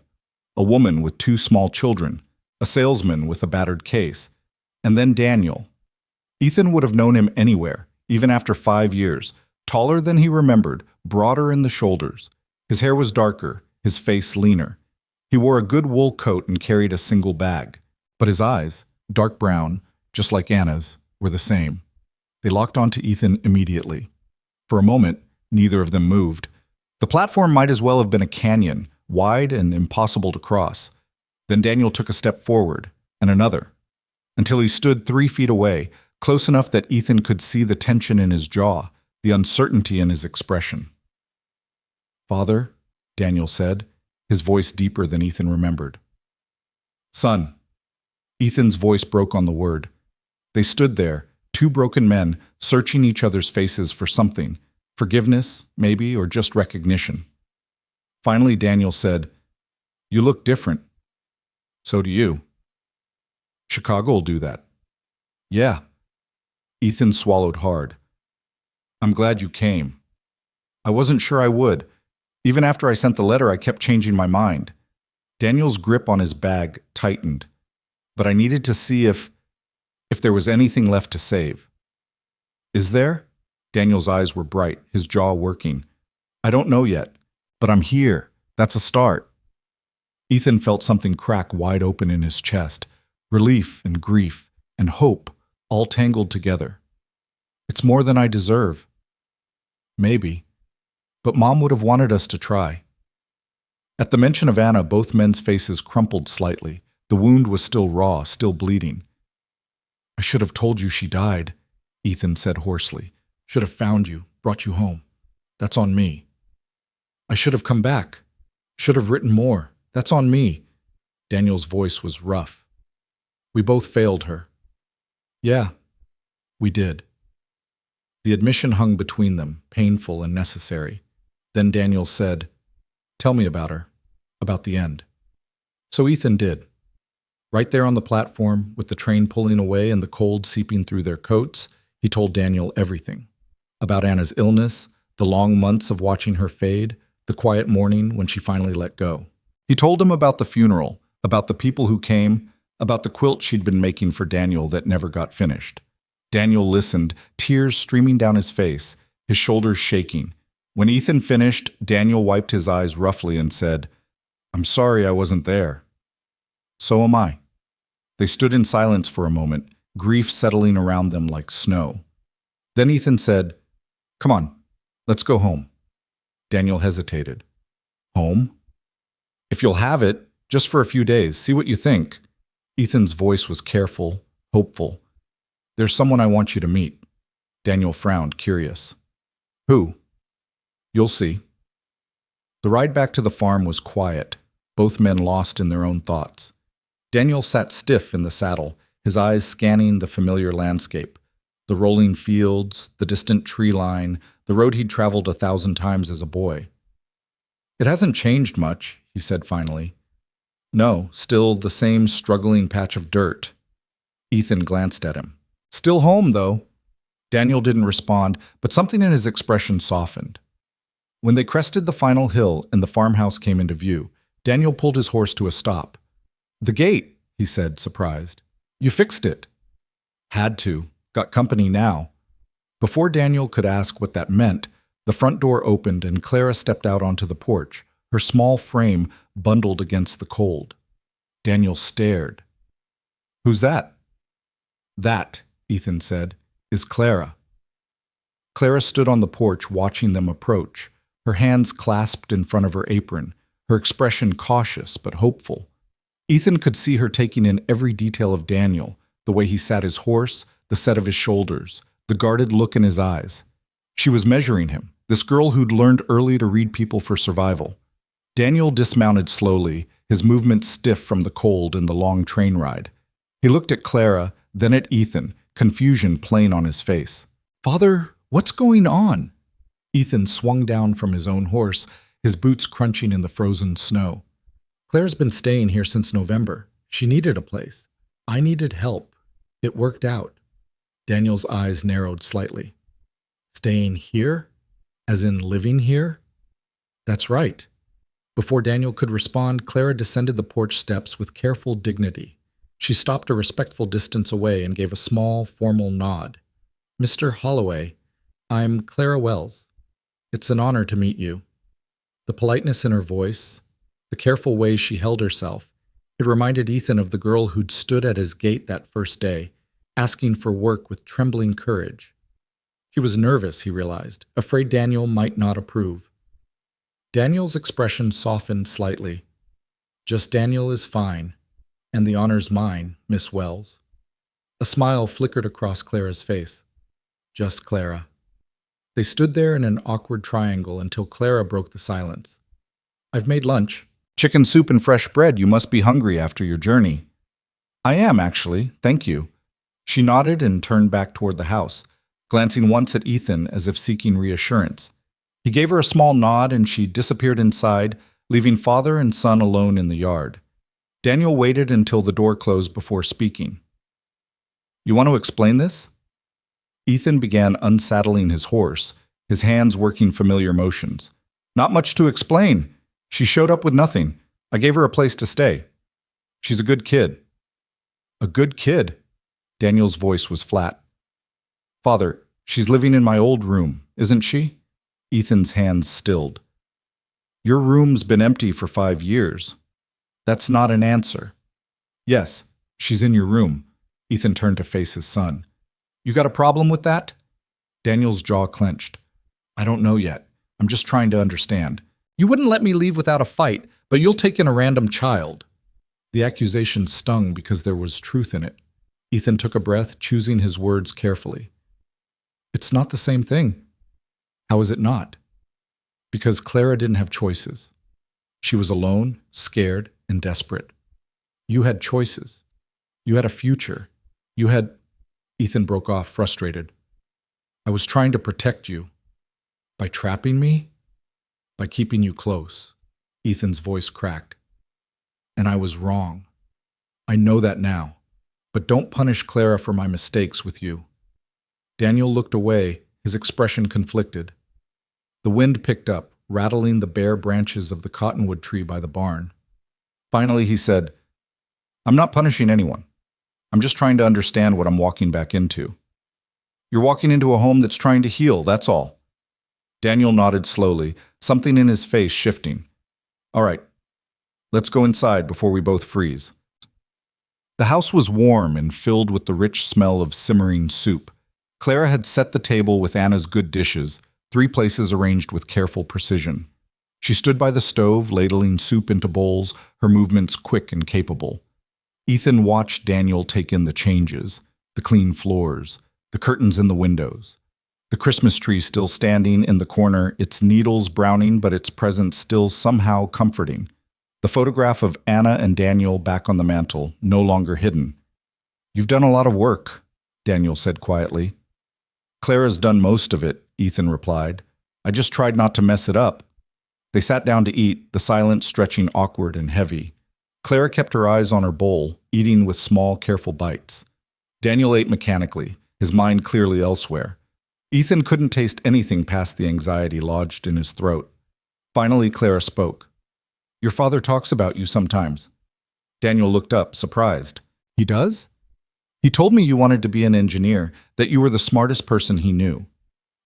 a woman with 2 small children, a salesman with a battered case, and then Daniel. Ethan would have known him anywhere, even after 5 years, taller than he remembered, broader in the shoulders. His hair was darker, his face leaner. He wore a good wool coat and carried a single bag. But his eyes, dark brown, just like Anna's, were the same. They locked onto Ethan immediately. For a moment, neither of them moved. The platform might as well have been a canyon, wide and impossible to cross. Then Daniel took a step forward, and another, until he stood 3 feet away, close enough that Ethan could see the tension in his jaw, the uncertainty in his expression. "Father," Daniel said, his voice deeper than Ethan remembered. "Son." Ethan's voice broke on the word. They stood there, 2 broken men, searching each other's faces for something, forgiveness, maybe, or just recognition. Finally, Daniel said, "You look different." "So do you." "Chicago will do that." "Yeah." Ethan swallowed hard. "I'm glad you came. I wasn't sure I would. Even after I sent the letter, I kept changing my mind." Daniel's grip on his bag tightened. "But I needed to see if there was anything left to save." "Is there?" Daniel's eyes were bright, his jaw working. "I don't know yet, but I'm here. That's a start." Ethan felt something crack wide open in his chest, relief and grief and hope all tangled together. "It's more than I deserve." "Maybe. But Mom would have wanted us to try." At the mention of Anna, both men's faces crumpled slightly. The wound was still raw, still bleeding. "I should have told you she died," Ethan said hoarsely. "Should have found you, brought you home. That's on me." "I should have come back. Should have written more. That's on me." Daniel's voice was rough. "We both failed her." "Yeah, we did." The admission hung between them, painful and necessary. Then Daniel said, "Tell me about her, about the end." So Ethan did. Right there on the platform, with the train pulling away and the cold seeping through their coats, he told Daniel everything. About Anna's illness, the long months of watching her fade, the quiet morning when she finally let go. He told him about the funeral, about the people who came, about the quilt she'd been making for Daniel that never got finished. Daniel listened, tears streaming down his face, his shoulders shaking. When Ethan finished, Daniel wiped his eyes roughly and said, "I'm sorry I wasn't there." "So am I." They stood in silence for a moment, grief settling around them like snow. Then Ethan said, "Come on, let's go home." Daniel hesitated. "Home?" "If you'll have it, just for a few days, see what you think." Ethan's voice was careful, hopeful. "There's someone I want you to meet." Daniel frowned, curious. "Who?" "You'll see." The ride back to the farm was quiet, both men lost in their own thoughts. Daniel sat stiff in the saddle, his eyes scanning the familiar landscape, the rolling fields, the distant tree line, the road he'd traveled 1,000 times as a boy. "It hasn't changed much," he said finally. "No, still the same struggling patch of dirt." Ethan glanced at him. "Still home, though." Daniel didn't respond, but something in his expression softened. When they crested the final hill and the farmhouse came into view, Daniel pulled his horse to a stop. "The gate," he said, surprised. "You fixed it." "Had to. Got company now." Before Daniel could ask what that meant, the front door opened and Clara stepped out onto the porch, her small frame bundled against the cold. Daniel stared. "Who's that?" "That," Ethan said, "is Clara." Clara stood on the porch watching them approach, her hands clasped in front of her apron, her expression cautious but hopeful. Ethan could see her taking in every detail of Daniel, the way he sat his horse, the set of his shoulders, the guarded look in his eyes. She was measuring him, this girl who'd learned early to read people for survival. Daniel dismounted slowly, his movements stiff from the cold and the long train ride. He looked at Clara, then at Ethan, confusion plain on his face. "Father, what's going on?" Ethan swung down from his own horse, his boots crunching in the frozen snow. "Claire's been staying here since November. She needed a place. I needed help. It worked out." Daniel's eyes narrowed slightly. "Staying here? As in living here?" "That's right." Before Daniel could respond, Clara descended the porch steps with careful dignity. She stopped a respectful distance away and gave a small, formal nod. "Mr. Holloway, I'm Clara Wells. It's an honor to meet you." The politeness in her voice, the careful way she held herself, it reminded Ethan of the girl who'd stood at his gate that first day, asking for work with trembling courage. She was nervous, he realized, afraid Daniel might not approve. Daniel's expression softened slightly. "Just Daniel is fine, and the honor's mine, Miss Wells." A smile flickered across Clara's face. "Just Clara." They stood there in an awkward triangle until Clara broke the silence. "I've made lunch." "Chicken soup and fresh bread. You must be hungry after your journey." "I am, actually. Thank you." She nodded and turned back toward the house, glancing once at Ethan as if seeking reassurance. He gave her a small nod and she disappeared inside, leaving father and son alone in the yard. Daniel waited until the door closed before speaking. "You want to explain this?" Ethan began unsaddling his horse, his hands working familiar motions. "Not much to explain. She showed up with nothing. I gave her a place to stay. She's a good kid." "A good kid?" Daniel's voice was flat. "Father, she's living in my old room, isn't she?" Ethan's hands stilled. "Your room's been empty for 5 years. That's not an answer." "Yes, she's in your room." Ethan turned to face his son. "You got a problem with that?" Daniel's jaw clenched. "I don't know yet. I'm just trying to understand. You wouldn't let me leave without a fight, but you'll take in a random child." The accusation stung because there was truth in it. Ethan took a breath, choosing his words carefully. "It's not the same thing." "How is it not?" "Because Clara didn't have choices. She was alone, scared, and desperate. You had choices. You had a future. You had—" Ethan broke off, frustrated. "I was trying to protect you. By trapping me? By keeping you close." Ethan's voice cracked. "And I was wrong. I know that now. But don't punish Clara for my mistakes with you." Daniel looked away, his expression conflicted. The wind picked up, rattling the bare branches of the cottonwood tree by the barn. Finally, he said, "I'm not punishing anyone. I'm just trying to understand what I'm walking back into." "You're walking into a home that's trying to heal, that's all." Daniel nodded slowly, something in his face shifting. "All right, let's go inside before we both freeze." The house was warm and filled with the rich smell of simmering soup. Clara had set the table with Anna's good dishes, 3 places arranged with careful precision. She stood by the stove, ladling soup into bowls, her movements quick and capable. Ethan watched Daniel take in the changes, the clean floors, the curtains in the windows, the Christmas tree still standing in the corner, its needles browning but its presence still somehow comforting. The photograph of Anna and Daniel back on the mantel, no longer hidden. "You've done a lot of work," Daniel said quietly. "Clara's done most of it," Ethan replied. "I just tried not to mess it up." They sat down to eat, the silence stretching awkward and heavy. Clara kept her eyes on her bowl, eating with small, careful bites. Daniel ate mechanically, his mind clearly elsewhere. Ethan couldn't taste anything past the anxiety lodged in his throat. Finally, Clara spoke. "Your father talks about you sometimes." Daniel looked up, surprised. "He does?" "He told me you wanted to be an engineer, that you were the smartest person he knew."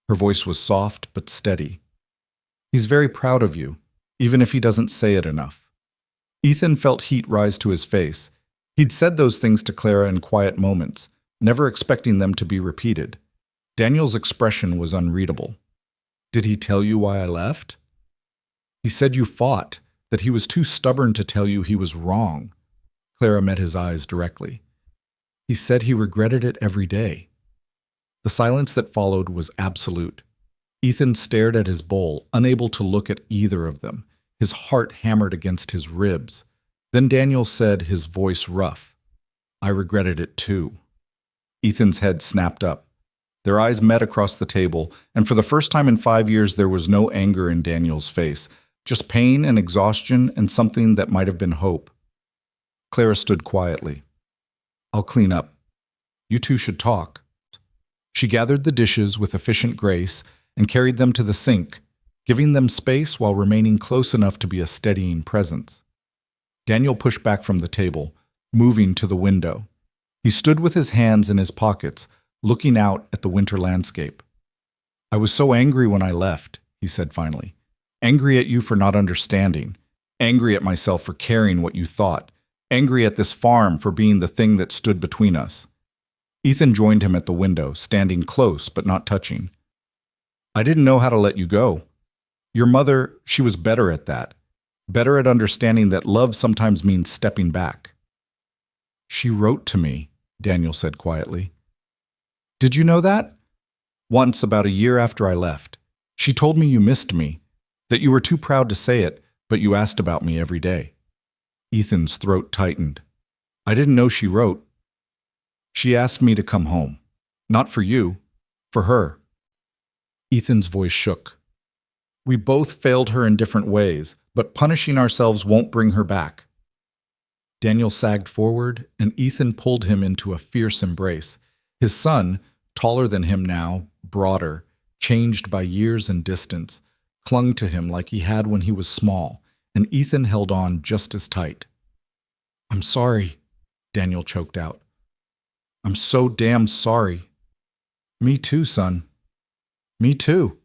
Her voice was soft but steady. "He's very proud of you, even if he doesn't say it enough." Ethan felt heat rise to his face. He'd said those things to Clara in quiet moments, never expecting them to be repeated. Daniel's expression was unreadable. "Did he tell you why I left?" "He said you fought, that he was too stubborn to tell you he was wrong." Clara met his eyes directly. "He said he regretted it every day." The silence that followed was absolute. Ethan stared at his bowl, unable to look at either of them, his heart hammered against his ribs. Then Daniel said, his voice rough, "I regretted it too." Ethan's head snapped up. Their eyes met across the table, and for the first time in 5 years there was no anger in Daniel's face, just pain and exhaustion and something that might have been hope. Clara stood quietly. "I'll clean up. You two should talk." She gathered the dishes with efficient grace and carried them to the sink, giving them space while remaining close enough to be a steadying presence. Daniel pushed back from the table, moving to the window. He stood with his hands in his pockets, looking out at the winter landscape. "I was so angry when I left," he said finally. "Angry at you for not understanding. Angry at myself for caring what you thought. Angry at this farm for being the thing that stood between us." Ethan joined him at the window, standing close but not touching. "I didn't know how to let you go. Your mother, she was better at that. Better at understanding that love sometimes means stepping back." "She wrote to me," Daniel said quietly. "Did you know that?" "Once, about a year after I left. She told me you missed me, that you were too proud to say it, but you asked about me every day." Ethan's throat tightened. "I didn't know she wrote." "She asked me to come home. Not for you, for her." Ethan's voice shook. "We both failed her in different ways, but punishing ourselves won't bring her back." Daniel sagged forward, and Ethan pulled him into a fierce embrace. His son, taller than him now, broader, changed by years and distance, clung to him like he had when he was small, and Ethan held on just as tight. "I'm sorry," Daniel choked out. "I'm so damn sorry." "Me too, son. Me too."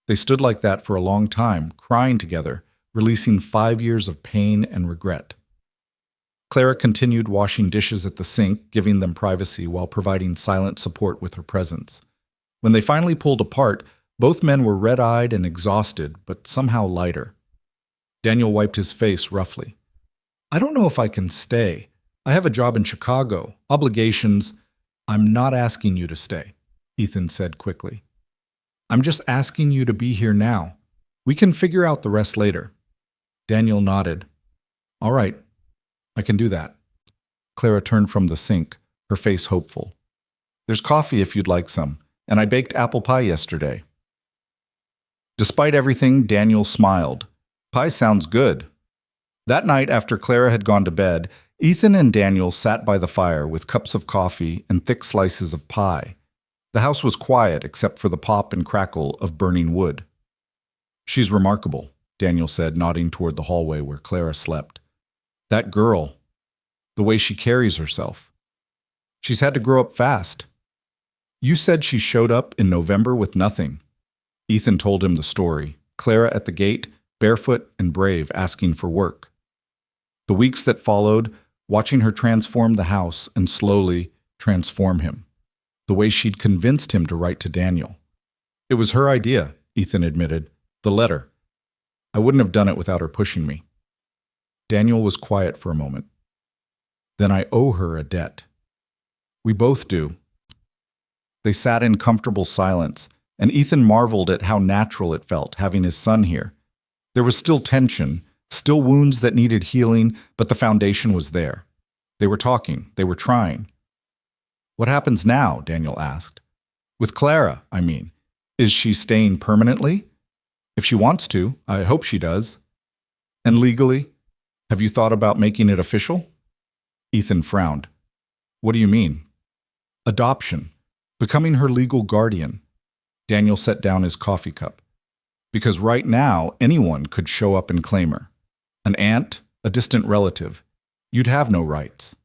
They stood like that for a long time, crying together, releasing 5 years of pain and regret. Clara continued washing dishes at the sink, giving them privacy while providing silent support with her presence. When they finally pulled apart, both men were red-eyed and exhausted, but somehow lighter. Daniel wiped his face roughly. "I don't know if I can stay. I have a job in Chicago, obligations." "I'm not asking you to stay," Ethan said quickly. "I'm just asking you to be here now. We can figure out the rest later." Daniel nodded. "All right. I can do that." Clara turned from the sink, her face hopeful. "There's coffee if you'd like some, and I baked apple pie yesterday." Despite everything, Daniel smiled. "Pie sounds good." That night, after Clara had gone to bed, Ethan and Daniel sat by the fire with cups of coffee and thick slices of pie. The house was quiet except for the pop and crackle of burning wood. "She's remarkable," Daniel said, nodding toward the hallway where Clara slept. "That girl, the way she carries herself. She's had to grow up fast." "You said she showed up in November with nothing." Ethan told him the story. Clara at the gate, barefoot and brave, asking for work. The weeks that followed, watching her transform the house and slowly transform him. The way she'd convinced him to write to Daniel. "It was her idea," Ethan admitted. "The letter. I wouldn't have done it without her pushing me." Daniel was quiet for a moment. "Then I owe her a debt." "We both do." They sat in comfortable silence, and Ethan marveled at how natural it felt having his son here. There was still tension, still wounds that needed healing, but the foundation was there. They were talking, they were trying. "What happens now?" Daniel asked. "With Clara, I mean. Is she staying permanently?" "If she wants to, I hope she does." "And legally? Have you thought about making it official?" Ethan frowned. "What do you mean?" "Adoption. Becoming her legal guardian." Daniel set down his coffee cup. "Because right now, anyone could show up and claim her. An aunt, a distant relative. You'd have no rights."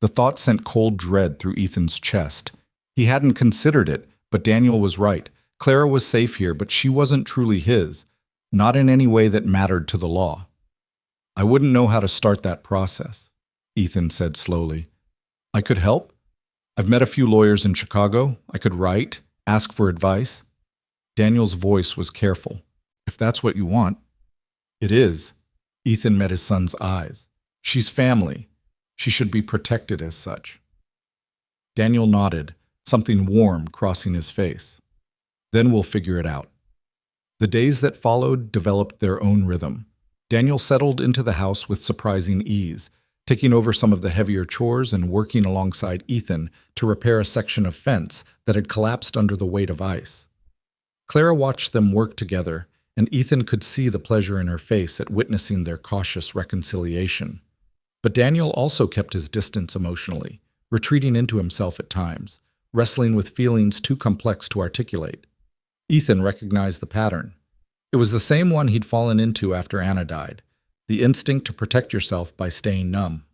The thought sent cold dread through Ethan's chest. He hadn't considered it, but Daniel was right. Clara was safe here, but she wasn't truly his, not in any way that mattered to the law. "I wouldn't know how to start that process," Ethan said slowly. "I could help. I've met a few lawyers in Chicago. I could write, ask for advice." Daniel's voice was careful. "If that's what you want." "It is." Ethan met his son's eyes. "She's family. She should be protected as such." Daniel nodded, something warm crossing his face. "Then we'll figure it out." The days that followed developed their own rhythm. Daniel settled into the house with surprising ease. taking over some of the heavier chores and working alongside Ethan to repair a section of fence that had collapsed under the weight of ice. Clara watched them work together, and Ethan could see the pleasure in her face at witnessing their cautious reconciliation. But Daniel also kept his distance emotionally, retreating into himself at times, wrestling with feelings too complex to articulate. Ethan recognized the pattern. It was the same one he'd fallen into after Anna died, the instinct to protect yourself by staying numb.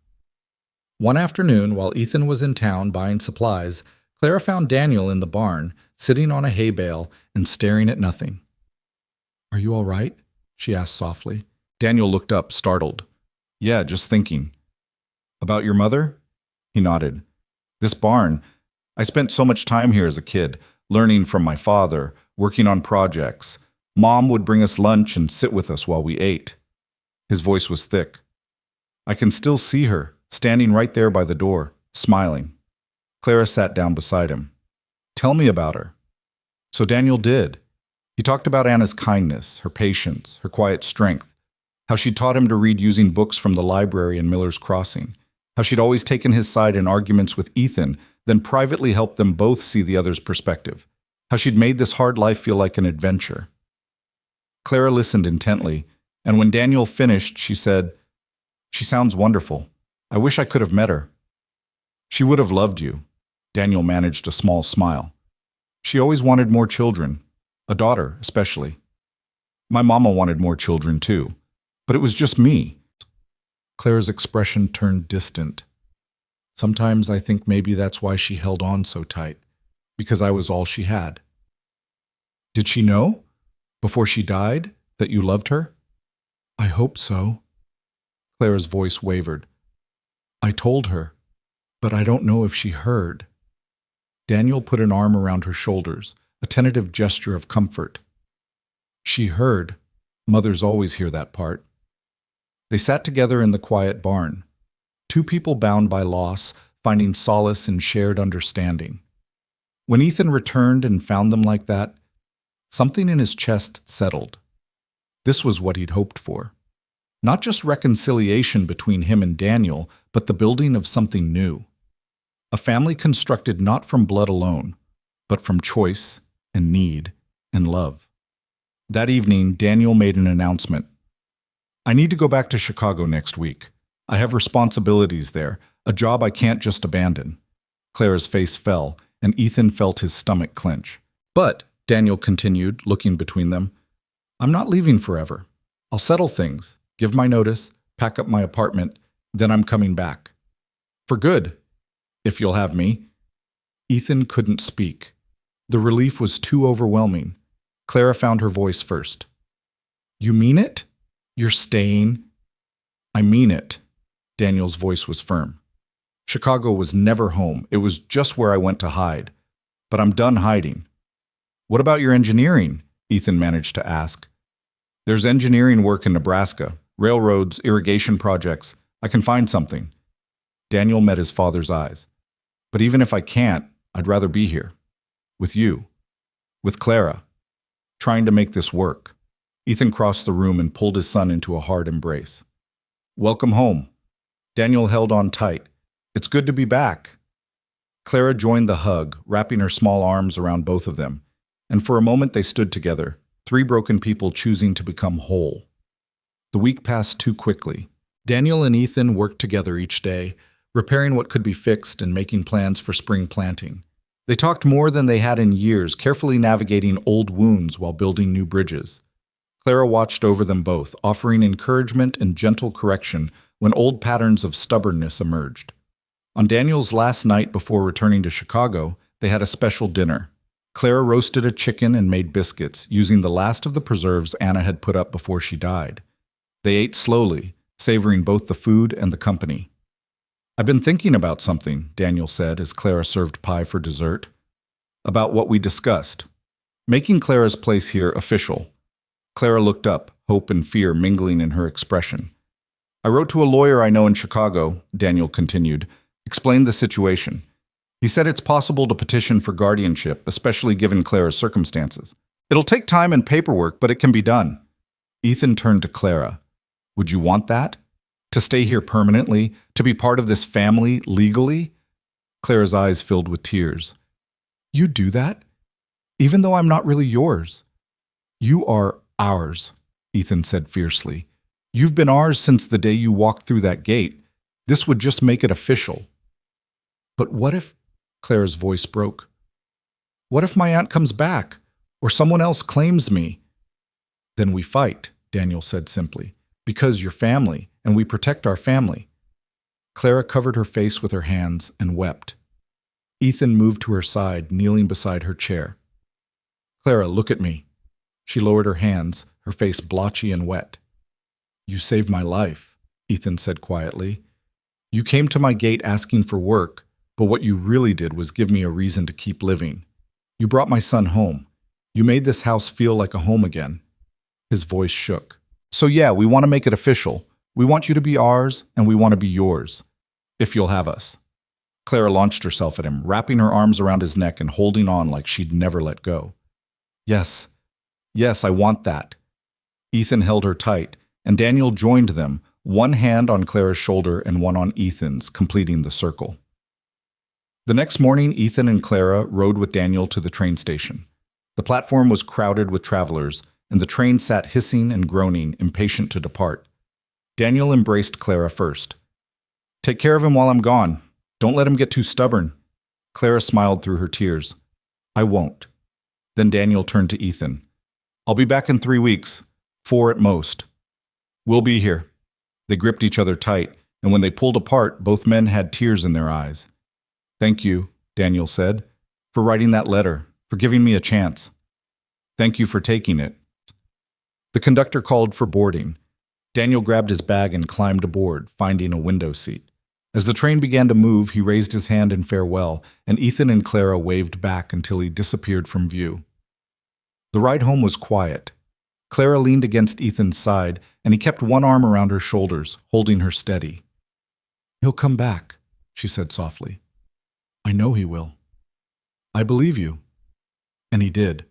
One afternoon, while Ethan was in town buying supplies, Clara found Daniel in the barn, sitting on a hay bale and staring at nothing. "Are you all right?" she asked softly. Daniel looked up, startled. "Yeah, just thinking." "About your mother?" He nodded. "This barn. I spent so much time here as a kid, learning from my father, working on projects. Mom would bring us lunch and sit with us while we ate." His voice was thick. "I can still see her, standing right there by the door, smiling." Clara sat down beside him. "Tell me about her." So Daniel did. He talked about Anna's kindness, her patience, her quiet strength, how she'd taught him to read using books from the library in Miller's Crossing, how she'd always taken his side in arguments with Ethan, then privately helped them both see the other's perspective, how she'd made this hard life feel like an adventure. Clara listened intently, and when Daniel finished, she said, "She sounds wonderful. I wish I could have met her." "She would have loved you." Daniel managed a small smile. "She always wanted more children, a daughter especially. My mama wanted more children too, but it was just me." Clara's expression turned distant. "Sometimes I think maybe that's why she held on so tight, because I was all she had." "Did she know, before she died, that you loved her?" "I hope so." Clara's voice wavered. "I told her, but I don't know if she heard." Daniel put an arm around her shoulders, a tentative gesture of comfort. "She heard. Mothers always hear that part." They sat together in the quiet barn, two people bound by loss, finding solace in shared understanding. When Ethan returned and found them like that, something in his chest settled. This was what he'd hoped for. Not just reconciliation between him and Daniel, but the building of something new. A family constructed not from blood alone, but from choice and need and love. That evening, Daniel made an announcement. "I need to go back to Chicago next week. I have responsibilities there, a job I can't just abandon." Clara's face fell, and Ethan felt his stomach clench. "But," Daniel continued, looking between them, "I'm not leaving forever. I'll settle things, give my notice, pack up my apartment, then I'm coming back. For good, if you'll have me." Ethan couldn't speak. The relief was too overwhelming. Clara found her voice first. "You mean it? You're staying?" "I mean it." Daniel's voice was firm. "Chicago was never home. It was just where I went to hide. But I'm done hiding." "What about your engineering?" Ethan managed to ask. "There's engineering work in Nebraska, railroads, irrigation projects. I can find something." Daniel met his father's eyes. "But even if I can't, I'd rather be here. With you. With Clara. Trying to make this work." Ethan crossed the room and pulled his son into a hard embrace. "Welcome home." Daniel held on tight. "It's good to be back." Clara joined the hug, wrapping her small arms around both of them, and for a moment they stood together, three broken people choosing to become whole. The week passed too quickly. Daniel and Ethan worked together each day, repairing what could be fixed and making plans for spring planting. They talked more than they had in years, carefully navigating old wounds while building new bridges. Clara watched over them both, offering encouragement and gentle correction when old patterns of stubbornness emerged. On Daniel's last night before returning to Chicago, they had a special dinner. Clara roasted a chicken and made biscuits, using the last of the preserves Anna had put up before she died. They ate slowly, savoring both the food and the company. "I've been thinking about something," Daniel said as Clara served pie for dessert. "About what we discussed. Making Clara's place here official." Clara looked up, hope and fear mingling in her expression. "I wrote to a lawyer I know in Chicago," Daniel continued, explained the situation. "He said it's possible to petition for guardianship, especially given Clara's circumstances. It'll take time and paperwork, but it can be done." Ethan turned to Clara. "Would you want that?" To stay here permanently? To be part of this family legally? Clara's eyes filled with tears. You do that? Even though I'm not really yours. You are ours, Ethan said fiercely. You've been ours since the day you walked through that gate. This would just make it official. But what if... Clara's voice broke. What if my aunt comes back? Or someone else claims me? Then we fight, Daniel said simply. Because you're family, and we protect our family. Clara covered her face with her hands and wept. Ethan moved to her side, kneeling beside her chair. Clara, look at me. She lowered her hands, her face blotchy and wet. You saved my life, Ethan said quietly. You came to my gate asking for work, but what you really did was give me a reason to keep living. You brought my son home. You made this house feel like a home again. His voice shook. So yeah, we want to make it official. We want you to be ours, and we want to be yours. If you'll have us. Clara launched herself at him, wrapping her arms around his neck and holding on like she'd never let go. Yes, I want that. Ethan held her tight, and Daniel joined them, one hand on Clara's shoulder and one on Ethan's, completing the circle. The next morning, Ethan and Clara rode with Daniel to the train station. The platform was crowded with travelers, and the train sat hissing and groaning, impatient to depart. Daniel embraced Clara first. Take care of him while I'm gone. Don't let him get too stubborn. Clara smiled through her tears. I won't. Then Daniel turned to Ethan. I'll be back in 3 weeks, 4 at most. We'll be here. They gripped each other tight, and when they pulled apart, both men had tears in their eyes. Thank you, Daniel said, for writing that letter, for giving me a chance. Thank you for taking it. The conductor called for boarding. Daniel grabbed his bag and climbed aboard, finding a window seat. As the train began to move, he raised his hand in farewell, and Ethan and Clara waved back until he disappeared from view. The ride home was quiet. Clara leaned against Ethan's side, and he kept one arm around her shoulders, holding her steady. He'll come back, she said softly. I know he will. I believe you. And he did.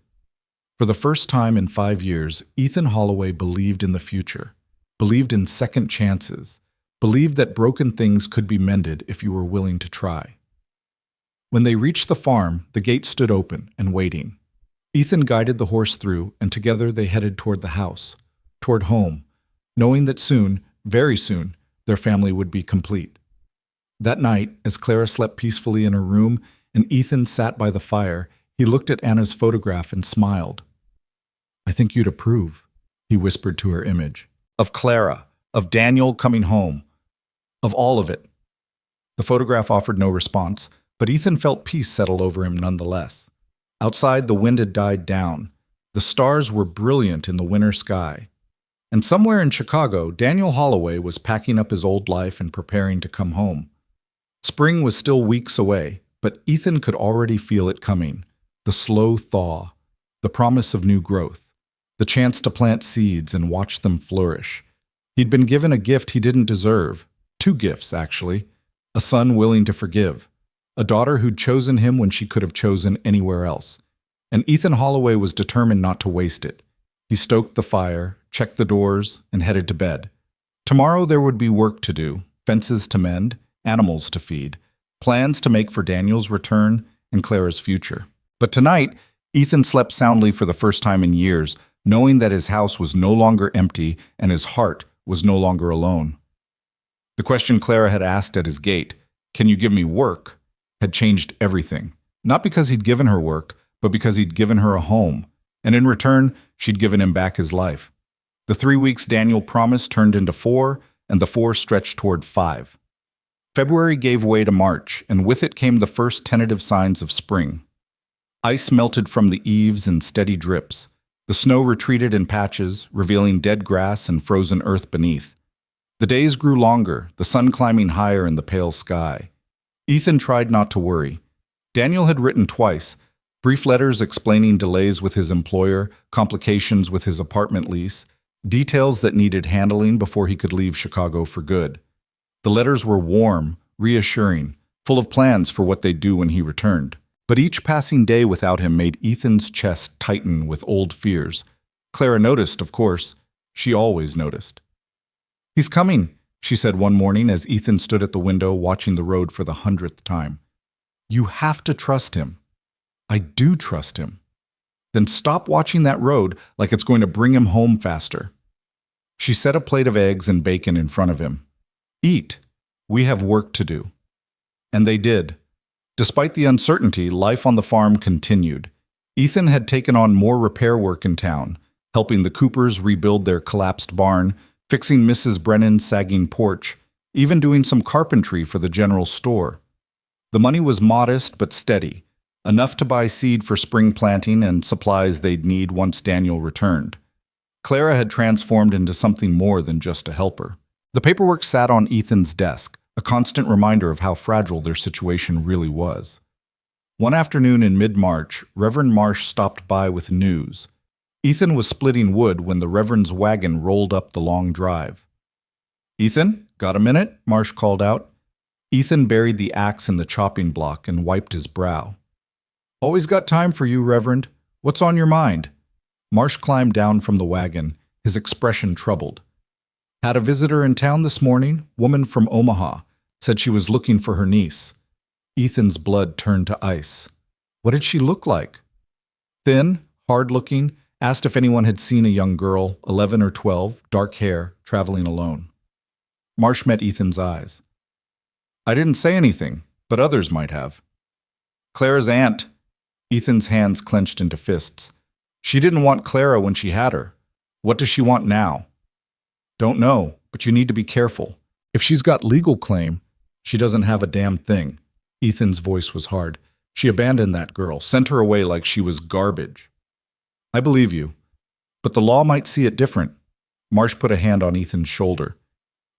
For the first time in 5 years, Ethan Holloway believed in the future, believed in second chances, believed that broken things could be mended if you were willing to try. When they reached the farm, the gate stood open and waiting. Ethan guided the horse through, and together they headed toward the house, toward home, knowing that soon, very soon, their family would be complete. That night, as Clara slept peacefully in her room and Ethan sat by the fire, he looked at Anna's photograph and smiled. I think you'd approve, he whispered to her image. Of Clara, of Daniel coming home, of all of it. The photograph offered no response, but Ethan felt peace settle over him nonetheless. Outside, the wind had died down. The stars were brilliant in the winter sky. And somewhere in Chicago, Daniel Holloway was packing up his old life and preparing to come home. Spring was still weeks away, but Ethan could already feel it coming. The slow thaw, the promise of new growth, the chance to plant seeds and watch them flourish. He'd been given a gift he didn't deserve. 2 gifts, actually. A son willing to forgive. A daughter who'd chosen him when she could have chosen anywhere else. And Ethan Holloway was determined not to waste it. He stoked the fire, checked the doors, and headed to bed. Tomorrow there would be work to do, fences to mend, animals to feed, plans to make for Daniel's return and Clara's future. But tonight, Ethan slept soundly for the first time in years, knowing that his house was no longer empty and his heart was no longer alone. The question Clara had asked at his gate, "Can you give me work?" had changed everything. Not because he'd given her work, but because he'd given her a home. And in return, she'd given him back his life. The 3 weeks Daniel promised turned into 4, and the 4 stretched toward 5. February gave way to March, and with it came the first tentative signs of spring. Ice melted from the eaves in steady drips. The snow retreated in patches, revealing dead grass and frozen earth beneath. The days grew longer, the sun climbing higher in the pale sky. Ethan tried not to worry. Daniel had written twice, brief letters explaining delays with his employer, complications with his apartment lease, details that needed handling before he could leave Chicago for good. The letters were warm, reassuring, full of plans for what they'd do when he returned. But each passing day without him made Ethan's chest tighten with old fears. Clara noticed, of course. She always noticed. He's coming, she said one morning as Ethan stood at the window watching the road for the 100th time. You have to trust him. I do trust him. Then stop watching that road like it's going to bring him home faster. She set a plate of eggs and bacon in front of him. Eat. We have work to do. And they did. Despite the uncertainty, life on the farm continued. Ethan had taken on more repair work in town, helping the Coopers rebuild their collapsed barn, fixing Mrs. Brennan's sagging porch, even doing some carpentry for the general store. The money was modest but steady, enough to buy seed for spring planting and supplies they'd need once Daniel returned. Clara had transformed into something more than just a helper. The paperwork sat on Ethan's desk, a constant reminder of how fragile their situation really was. One afternoon in mid-March, Reverend Marsh stopped by with news. Ethan was splitting wood when the Reverend's wagon rolled up the long drive. "Ethan, got a minute?" Marsh called out. Ethan buried the axe in the chopping block and wiped his brow. "Always got time for you, Reverend. What's on your mind?" Marsh climbed down from the wagon, his expression troubled. "Had a visitor in town this morning, woman from Omaha. Said she was looking for her niece." Ethan's blood turned to ice. What did she look like? Thin, hard-looking, asked if anyone had seen a young girl, 11 or 12, dark hair, traveling alone. Marsh met Ethan's eyes. "I didn't say anything, but others might have." "Clara's aunt." Ethan's hands clenched into fists. "She didn't want Clara when she had her. What does she want now?" "Don't know, but you need to be careful. If she's got legal claim, she doesn't have a damn thing." Ethan's voice was hard. "She abandoned that girl, sent her away like she was garbage." "I believe you, but the law might see it different." Marsh put a hand on Ethan's shoulder.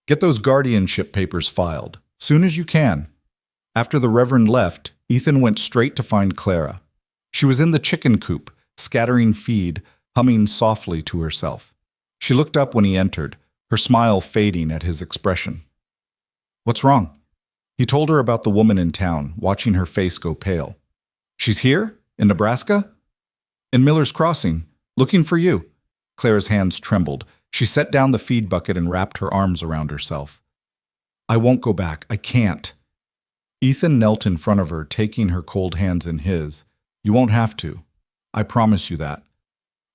"Get those guardianship papers filed, soon as you can." After the Reverend left, Ethan went straight to find Clara. She was in the chicken coop, scattering feed, humming softly to herself. She looked up when he entered, her smile fading at his expression. "What's wrong?" He told her about the woman in town, watching her face go pale. "She's here? In Nebraska?" "In Miller's Crossing. Looking for you." Clara's hands trembled. She set down the feed bucket and wrapped her arms around herself. "I won't go back. I can't." Ethan knelt in front of her, taking her cold hands in his. "You won't have to. I promise you that.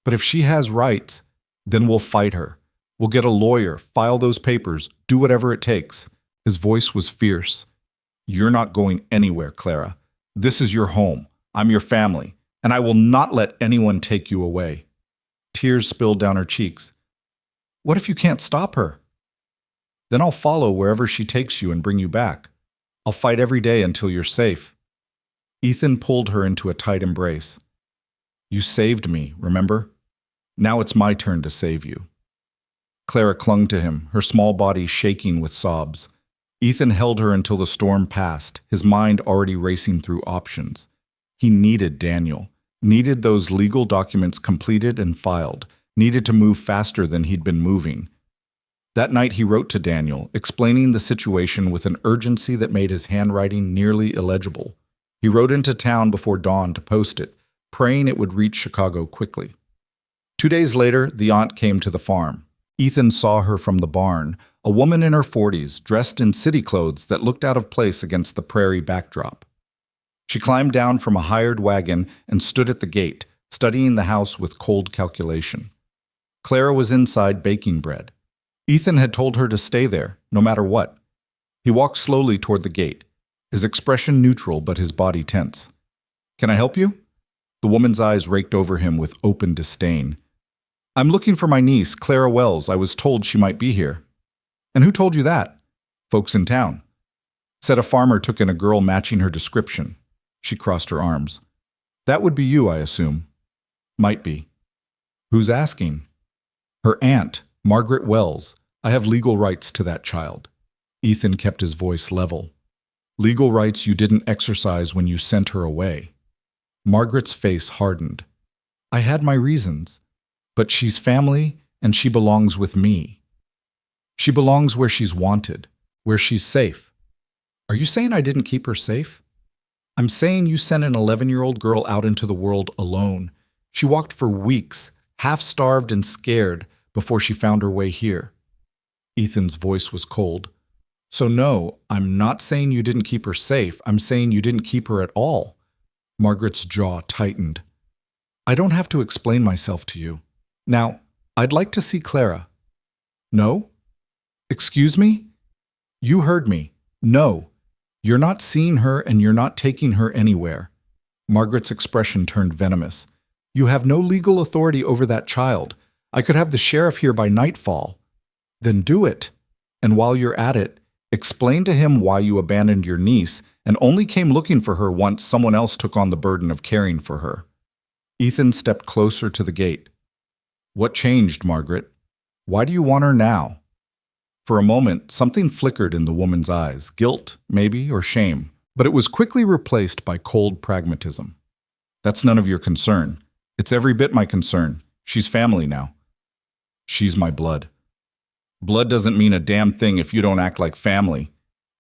But if she has rights, then we'll fight her. We'll get a lawyer, file those papers, do whatever it takes." His voice was fierce. "You're not going anywhere, Clara. This is your home. I'm your family, and I will not let anyone take you away." Tears spilled down her cheeks. "What if you can't stop her?" "Then I'll follow wherever she takes you and bring you back. I'll fight every day until you're safe." Ethan pulled her into a tight embrace. "You saved me, remember? Now it's my turn to save you." Clara clung to him, her small body shaking with sobs. Ethan held her until the storm passed, his mind already racing through options. He needed Daniel, needed those legal documents completed and filed, needed to move faster than he'd been moving. That night he wrote to Daniel, explaining the situation with an urgency that made his handwriting nearly illegible. He rode into town before dawn to post it, praying it would reach Chicago quickly. 2 days later, the aunt came to the farm. Ethan saw her from the barn, a woman in her 40s, dressed in city clothes that looked out of place against the prairie backdrop. She climbed down from a hired wagon and stood at the gate, studying the house with cold calculation. Clara was inside baking bread. Ethan had told her to stay there, no matter what. He walked slowly toward the gate, his expression neutral but his body tense. "Can I help you?" The woman's eyes raked over him with open disdain. "I'm looking for my niece, Clara Wells. I was told she might be here." "And who told you that?" "Folks in town. Said a farmer took in a girl matching her description." She crossed her arms. "That would be you, I assume." "Might be." "Who's asking?" "Her aunt, Margaret Wells. I have legal rights to that child." Ethan kept his voice level. "Legal rights you didn't exercise when you sent her away." Margaret's face hardened. "I had my reasons. But she's family, and she belongs with me. She belongs where she's wanted, where she's safe." "Are you saying I didn't keep her safe?" "I'm saying you sent an 11-year-old girl out into the world alone. She walked for weeks, half-starved and scared, before she found her way here." Ethan's voice was cold. So no, I'm not saying you didn't keep her safe. I'm saying you didn't keep her at all. Margaret's jaw tightened. I don't have to explain myself to you. Now, I'd like to see Clara. No? Excuse me? You heard me. No. You're not seeing her and you're not taking her anywhere. Margaret's expression turned venomous. You have no legal authority over that child. I could have the sheriff here by nightfall. Then do it. And while you're at it, explain to him why you abandoned your niece and only came looking for her once someone else took on the burden of caring for her. Ethan stepped closer to the gate. What changed, Margaret? Why do you want her now? For a moment, something flickered in the woman's eyes, guilt, maybe, or shame, but it was quickly replaced by cold pragmatism. That's none of your concern. It's every bit my concern. She's family now. She's my blood. Blood doesn't mean a damn thing if you don't act like family.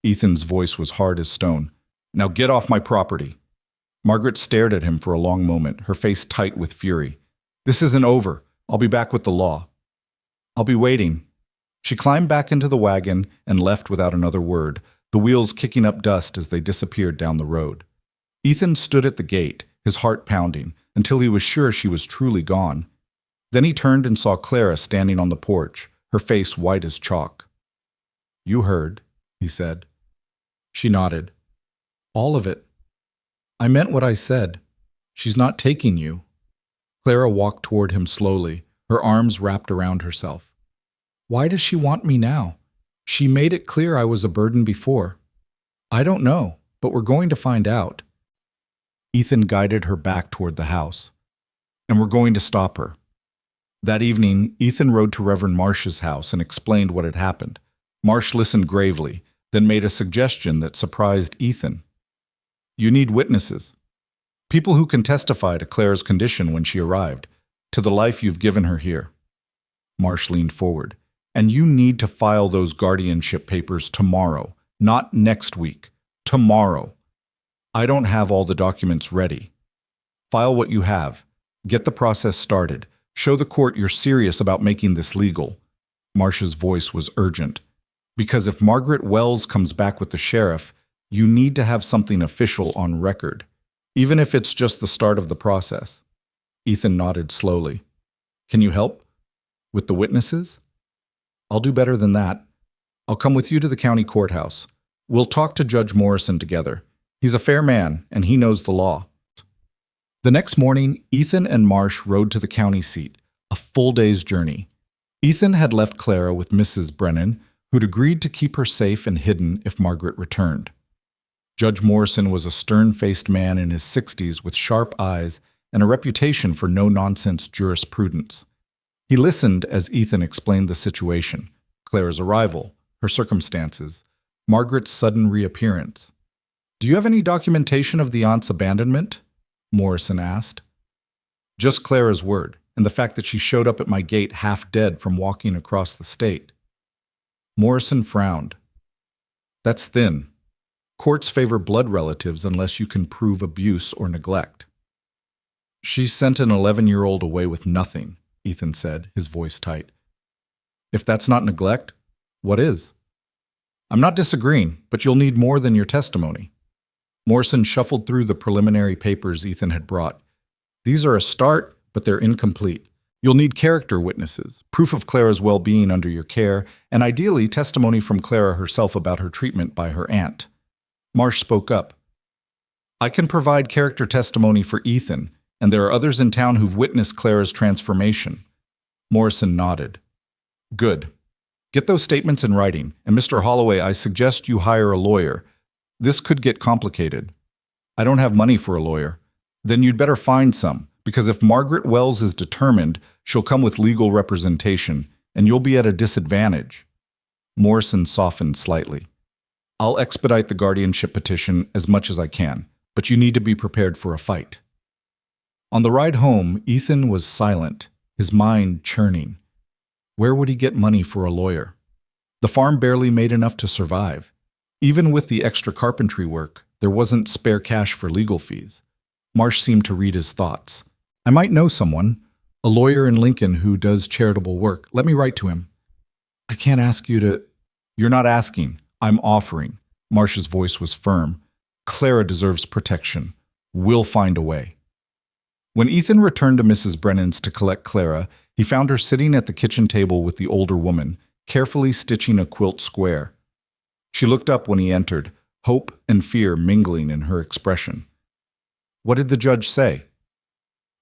Ethan's voice was hard as stone. Now get off my property. Margaret stared at him for a long moment, her face tight with fury. This isn't over. I'll be back with the law. I'll be waiting. She climbed back into the wagon and left without another word, the wheels kicking up dust as they disappeared down the road. Ethan stood at the gate, his heart pounding, until he was sure she was truly gone. Then he turned and saw Clara standing on the porch, her face white as chalk. You heard, he said. She nodded. All of it. I meant what I said. She's not taking you. Clara walked toward him slowly, her arms wrapped around herself. Why does she want me now? She made it clear I was a burden before. I don't know, but we're going to find out. Ethan guided her back toward the house. And we're going to stop her. That evening, Ethan rode to Reverend Marsh's house and explained what had happened. Marsh listened gravely, then made a suggestion that surprised Ethan. You need witnesses. People who can testify to Clara's condition when she arrived, to the life you've given her here. Marsh leaned forward. And you need to file those guardianship papers tomorrow, not next week. Tomorrow. I don't have all the documents ready. File what you have. Get the process started. Show the court you're serious about making this legal. Marsh's voice was urgent. Because if Margaret Wells comes back with the sheriff, you need to have something official on record, even if it's just the start of the process. Ethan nodded slowly. Can you help? With the witnesses? I'll do better than that. I'll come with you to the county courthouse. We'll talk to Judge Morrison together. He's a fair man, and he knows the law. The next morning, Ethan and Marsh rode to the county seat, a full day's journey. Ethan had left Clara with Mrs. Brennan, who'd agreed to keep her safe and hidden if Margaret returned. Judge Morrison was a stern-faced man in his 60s with sharp eyes and a reputation for no-nonsense jurisprudence. He listened as Ethan explained the situation, Clara's arrival, her circumstances, Margaret's sudden reappearance. Do you have any documentation of the aunt's abandonment? Morrison asked. Just Clara's word, and the fact that she showed up at my gate half dead from walking across the state. Morrison frowned. That's thin. Courts favor blood relatives unless you can prove abuse or neglect. She sent an 11-year-old away with nothing, Ethan said, his voice tight. If that's not neglect, what is? I'm not disagreeing, but you'll need more than your testimony. Morrison shuffled through the preliminary papers Ethan had brought. These are a start, but they're incomplete. You'll need character witnesses, proof of Clara's well-being under your care, and ideally testimony from Clara herself about her treatment by her aunt. Marsh spoke up. I can provide character testimony for Ethan, and there are others in town who've witnessed Clara's transformation. Morrison nodded. Good. Get those statements in writing, and Mr. Holloway, I suggest you hire a lawyer. This could get complicated. I don't have money for a lawyer. Then you'd better find some, because if Margaret Wells is determined, she'll come with legal representation, and you'll be at a disadvantage. Morrison softened slightly. I'll expedite the guardianship petition as much as I can, but you need to be prepared for a fight. On the ride home, Ethan was silent, his mind churning. Where would he get money for a lawyer? The farm barely made enough to survive. Even with the extra carpentry work, there wasn't spare cash for legal fees. Marsh seemed to read his thoughts. I might know someone, a lawyer in Lincoln who does charitable work. Let me write to him. I can't ask you to. You're not asking. I'm offering. Marcia's voice was firm. Clara deserves protection. We'll find a way. When Ethan returned to Mrs. Brennan's to collect Clara, he found her sitting at the kitchen table with the older woman, carefully stitching a quilt square. She looked up when he entered, hope and fear mingling in her expression. What did the judge say?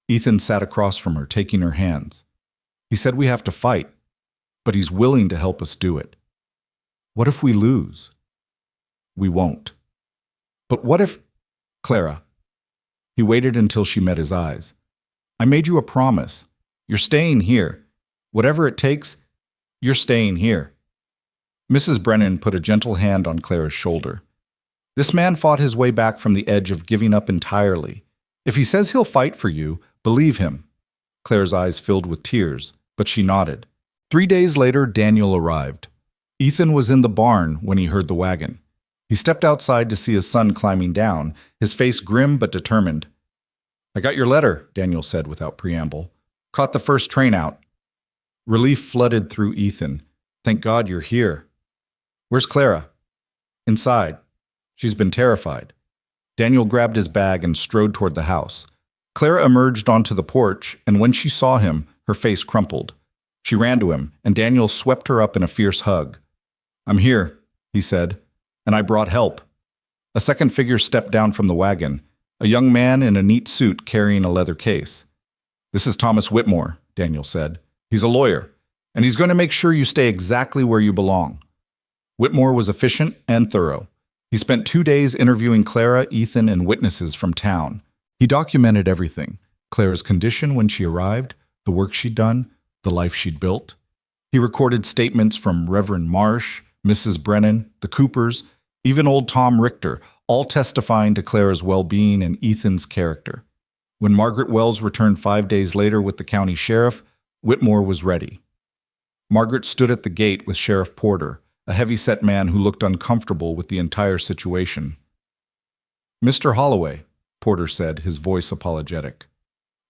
Ethan sat across from her, taking her hands. He said we have to fight, but he's willing to help us do it. What if we lose? We won't. But what if... Clara. He waited until she met his eyes. I made you a promise. You're staying here. Whatever it takes, you're staying here. Mrs. Brennan put a gentle hand on Clara's shoulder. This man fought his way back from the edge of giving up entirely. If he says he'll fight for you, believe him. Clara's eyes filled with tears, but she nodded. 3 days later, Daniel arrived. Ethan was in the barn when he heard the wagon. He stepped outside to see his son climbing down, his face grim but determined. I got your letter, Daniel said without preamble. Caught the first train out. Relief flooded through Ethan. Thank God you're here. Where's Clara? Inside. She's been terrified. Daniel grabbed his bag and strode toward the house. Clara emerged onto the porch, and when she saw him, her face crumpled. She ran to him, and Daniel swept her up in a fierce hug. I'm here, he said, and I brought help. A second figure stepped down from the wagon, a young man in a neat suit carrying a leather case. This is Thomas Whitmore, Daniel said. He's a lawyer, and he's going to make sure you stay exactly where you belong. Whitmore was efficient and thorough. He spent 2 days interviewing Clara, Ethan, and witnesses from town. He documented everything: Clara's condition when she arrived, the work she'd done, the life she'd built. He recorded statements from Reverend Marsh, Mrs. Brennan, the Coopers, even old Tom Richter, all testifying to Clara's well-being and Ethan's character. When Margaret Wells returned 5 days later with the county sheriff, Whitmore was ready. Margaret stood at the gate with Sheriff Porter, a heavy-set man who looked uncomfortable with the entire situation. Mr. Holloway, Porter said, his voice apologetic.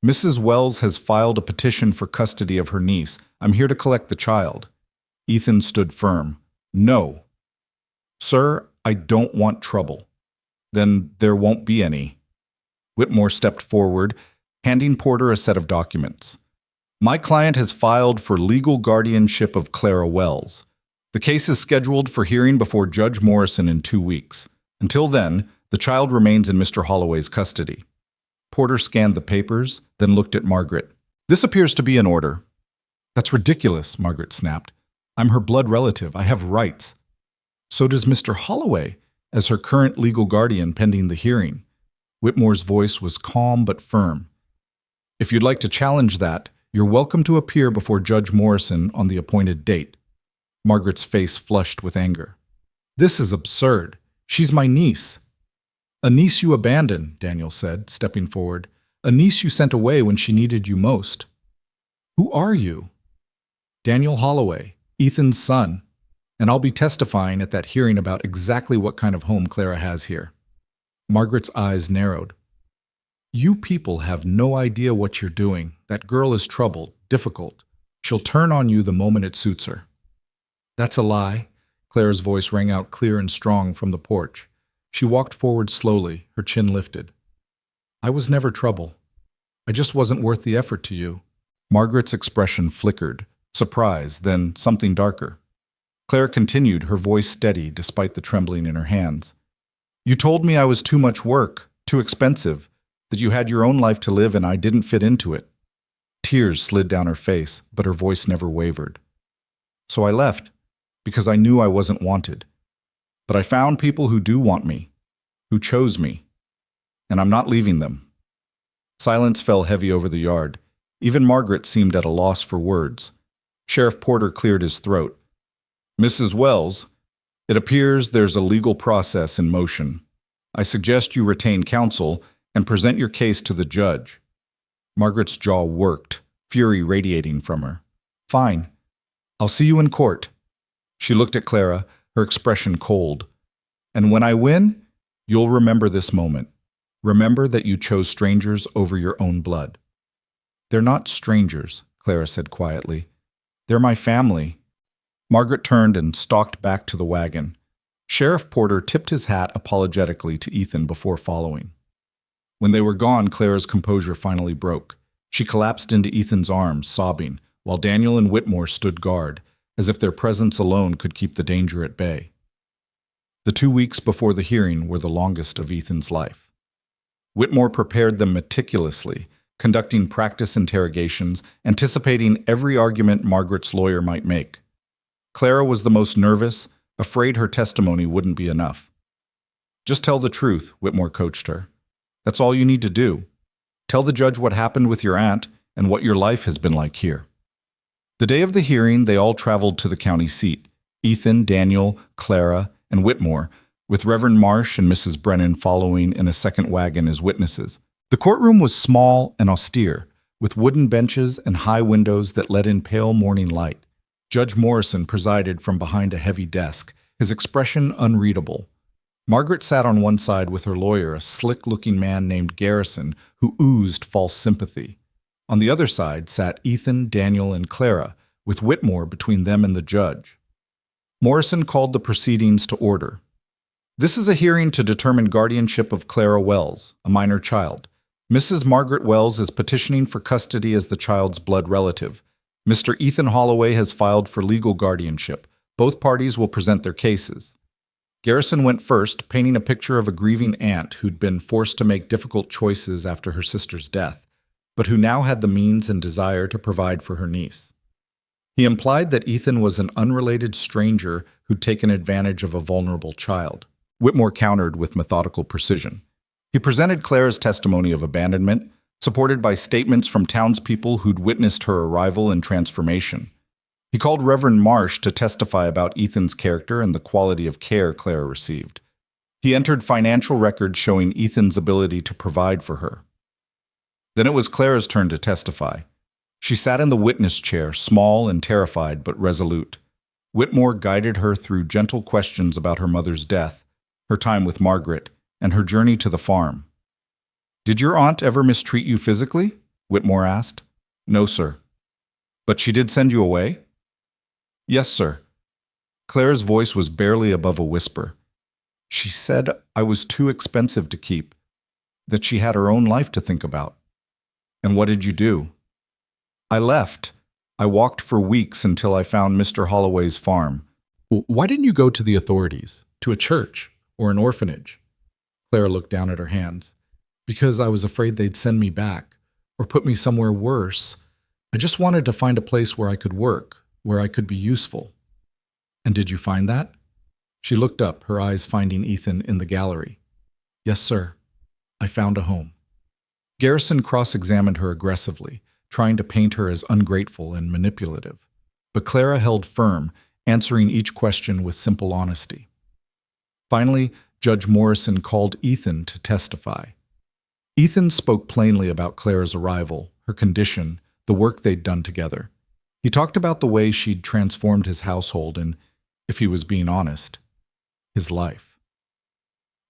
Mrs. Wells has filed a petition for custody of her niece. I'm here to collect the child. Ethan stood firm. No. Sir, I don't want trouble. Then there won't be any. Whitmore stepped forward, handing Porter a set of documents. My client has filed for legal guardianship of Clara Wells. The case is scheduled for hearing before Judge Morrison in 2 weeks. Until then, the child remains in Mr. Holloway's custody. Porter scanned the papers, then looked at Margaret. This appears to be in order. That's ridiculous, Margaret snapped. I'm her blood relative. I have rights. So does Mr. Holloway, as her current legal guardian pending the hearing. Whitmore's voice was calm but firm. If you'd like to challenge that, you're welcome to appear before Judge Morrison on the appointed date. Margaret's face flushed with anger. This is absurd. She's my niece. A niece you abandoned, Daniel said, stepping forward. A niece you sent away when she needed you most. Who are you? Daniel Holloway, Ethan's son, and I'll be testifying at that hearing about exactly what kind of home Clara has here. Margaret's eyes narrowed. You people have no idea what you're doing. That girl is troubled, difficult. She'll turn on you the moment it suits her. That's a lie. Clara's voice rang out clear and strong from the porch. She walked forward slowly, her chin lifted. I was never trouble. I just wasn't worth the effort to you. Margaret's expression flickered, surprise, then something darker. Clara continued, her voice steady despite the trembling in her hands. You told me I was too much work, too expensive, that you had your own life to live and I didn't fit into it. Tears slid down her face, but her voice never wavered. So I left, because I knew I wasn't wanted. But I found people who do want me, who chose me, and I'm not leaving them. Silence fell heavy over the yard. Even Margaret seemed at a loss for words. Sheriff Porter cleared his throat. Mrs. Wells, it appears there's a legal process in motion. I suggest you retain counsel and present your case to the judge. Margaret's jaw worked, fury radiating from her. Fine. I'll see you in court. She looked at Clara, her expression cold. And when I win, you'll remember this moment. Remember that you chose strangers over your own blood. They're not strangers, Clara said quietly. They're my family. Margaret turned and stalked back to the wagon. Sheriff Porter tipped his hat apologetically to Ethan before following. When they were gone, Clara's composure finally broke. She collapsed into Ethan's arms, sobbing, while Daniel and Whitmore stood guard, as if their presence alone could keep the danger at bay. The 2 weeks before the hearing were the longest of Ethan's life. Whitmore prepared them meticulously, conducting practice interrogations, anticipating every argument Margaret's lawyer might make. Clara was the most nervous, afraid her testimony wouldn't be enough. "Just tell the truth," Whitmore coached her. "That's all you need to do. Tell the judge what happened with your aunt and what your life has been like here." The day of the hearing, they all traveled to the county seat. Ethan, Daniel, Clara, and Whitmore, with Reverend Marsh and Mrs. Brennan following in a second wagon as witnesses. The courtroom was small and austere, with wooden benches and high windows that let in pale morning light. Judge Morrison presided from behind a heavy desk, his expression unreadable. Margaret sat on one side with her lawyer, a slick-looking man named Garrison, who oozed false sympathy. On the other side sat Ethan, Daniel, and Clara, with Whitmore between them and the judge. Morrison called the proceedings to order. "This is a hearing to determine guardianship of Clara Wells, a minor child. Mrs. Margaret Wells is petitioning for custody as the child's blood relative. Mr. Ethan Holloway has filed for legal guardianship. Both parties will present their cases." Garrison went first, painting a picture of a grieving aunt who'd been forced to make difficult choices after her sister's death, but who now had the means and desire to provide for her niece. He implied that Ethan was an unrelated stranger who'd taken advantage of a vulnerable child. Whitmore countered with methodical precision. He presented Clara's testimony of abandonment, supported by statements from townspeople who'd witnessed her arrival and transformation. He called Reverend Marsh to testify about Ethan's character and the quality of care Clara received. He entered financial records showing Ethan's ability to provide for her. Then it was Clara's turn to testify. She sat in the witness chair, small and terrified but resolute. Whitmore guided her through gentle questions about her mother's death, her time with Margaret, and her journey to the farm. "Did your aunt ever mistreat you physically?" Whitmore asked. "No, sir." "But she did send you away?" "Yes, sir." Clara's voice was barely above a whisper. "She said I was too expensive to keep, that she had her own life to think about." "And what did you do?" "I left. I walked for weeks until I found Mr. Holloway's farm." "Why didn't you go to the authorities, to a church or an orphanage?" Clara looked down at her hands. "Because I was afraid they'd send me back, or put me somewhere worse. I just wanted to find a place where I could work, where I could be useful." "And did you find that?" She looked up, her eyes finding Ethan in the gallery. "Yes, sir. I found a home." Garrison cross-examined her aggressively, trying to paint her as ungrateful and manipulative. But Clara held firm, answering each question with simple honesty. Finally, Judge Morrison called Ethan to testify. Ethan spoke plainly about Clara's arrival, her condition, the work they'd done together. He talked about the way she'd transformed his household and, if he was being honest, his life.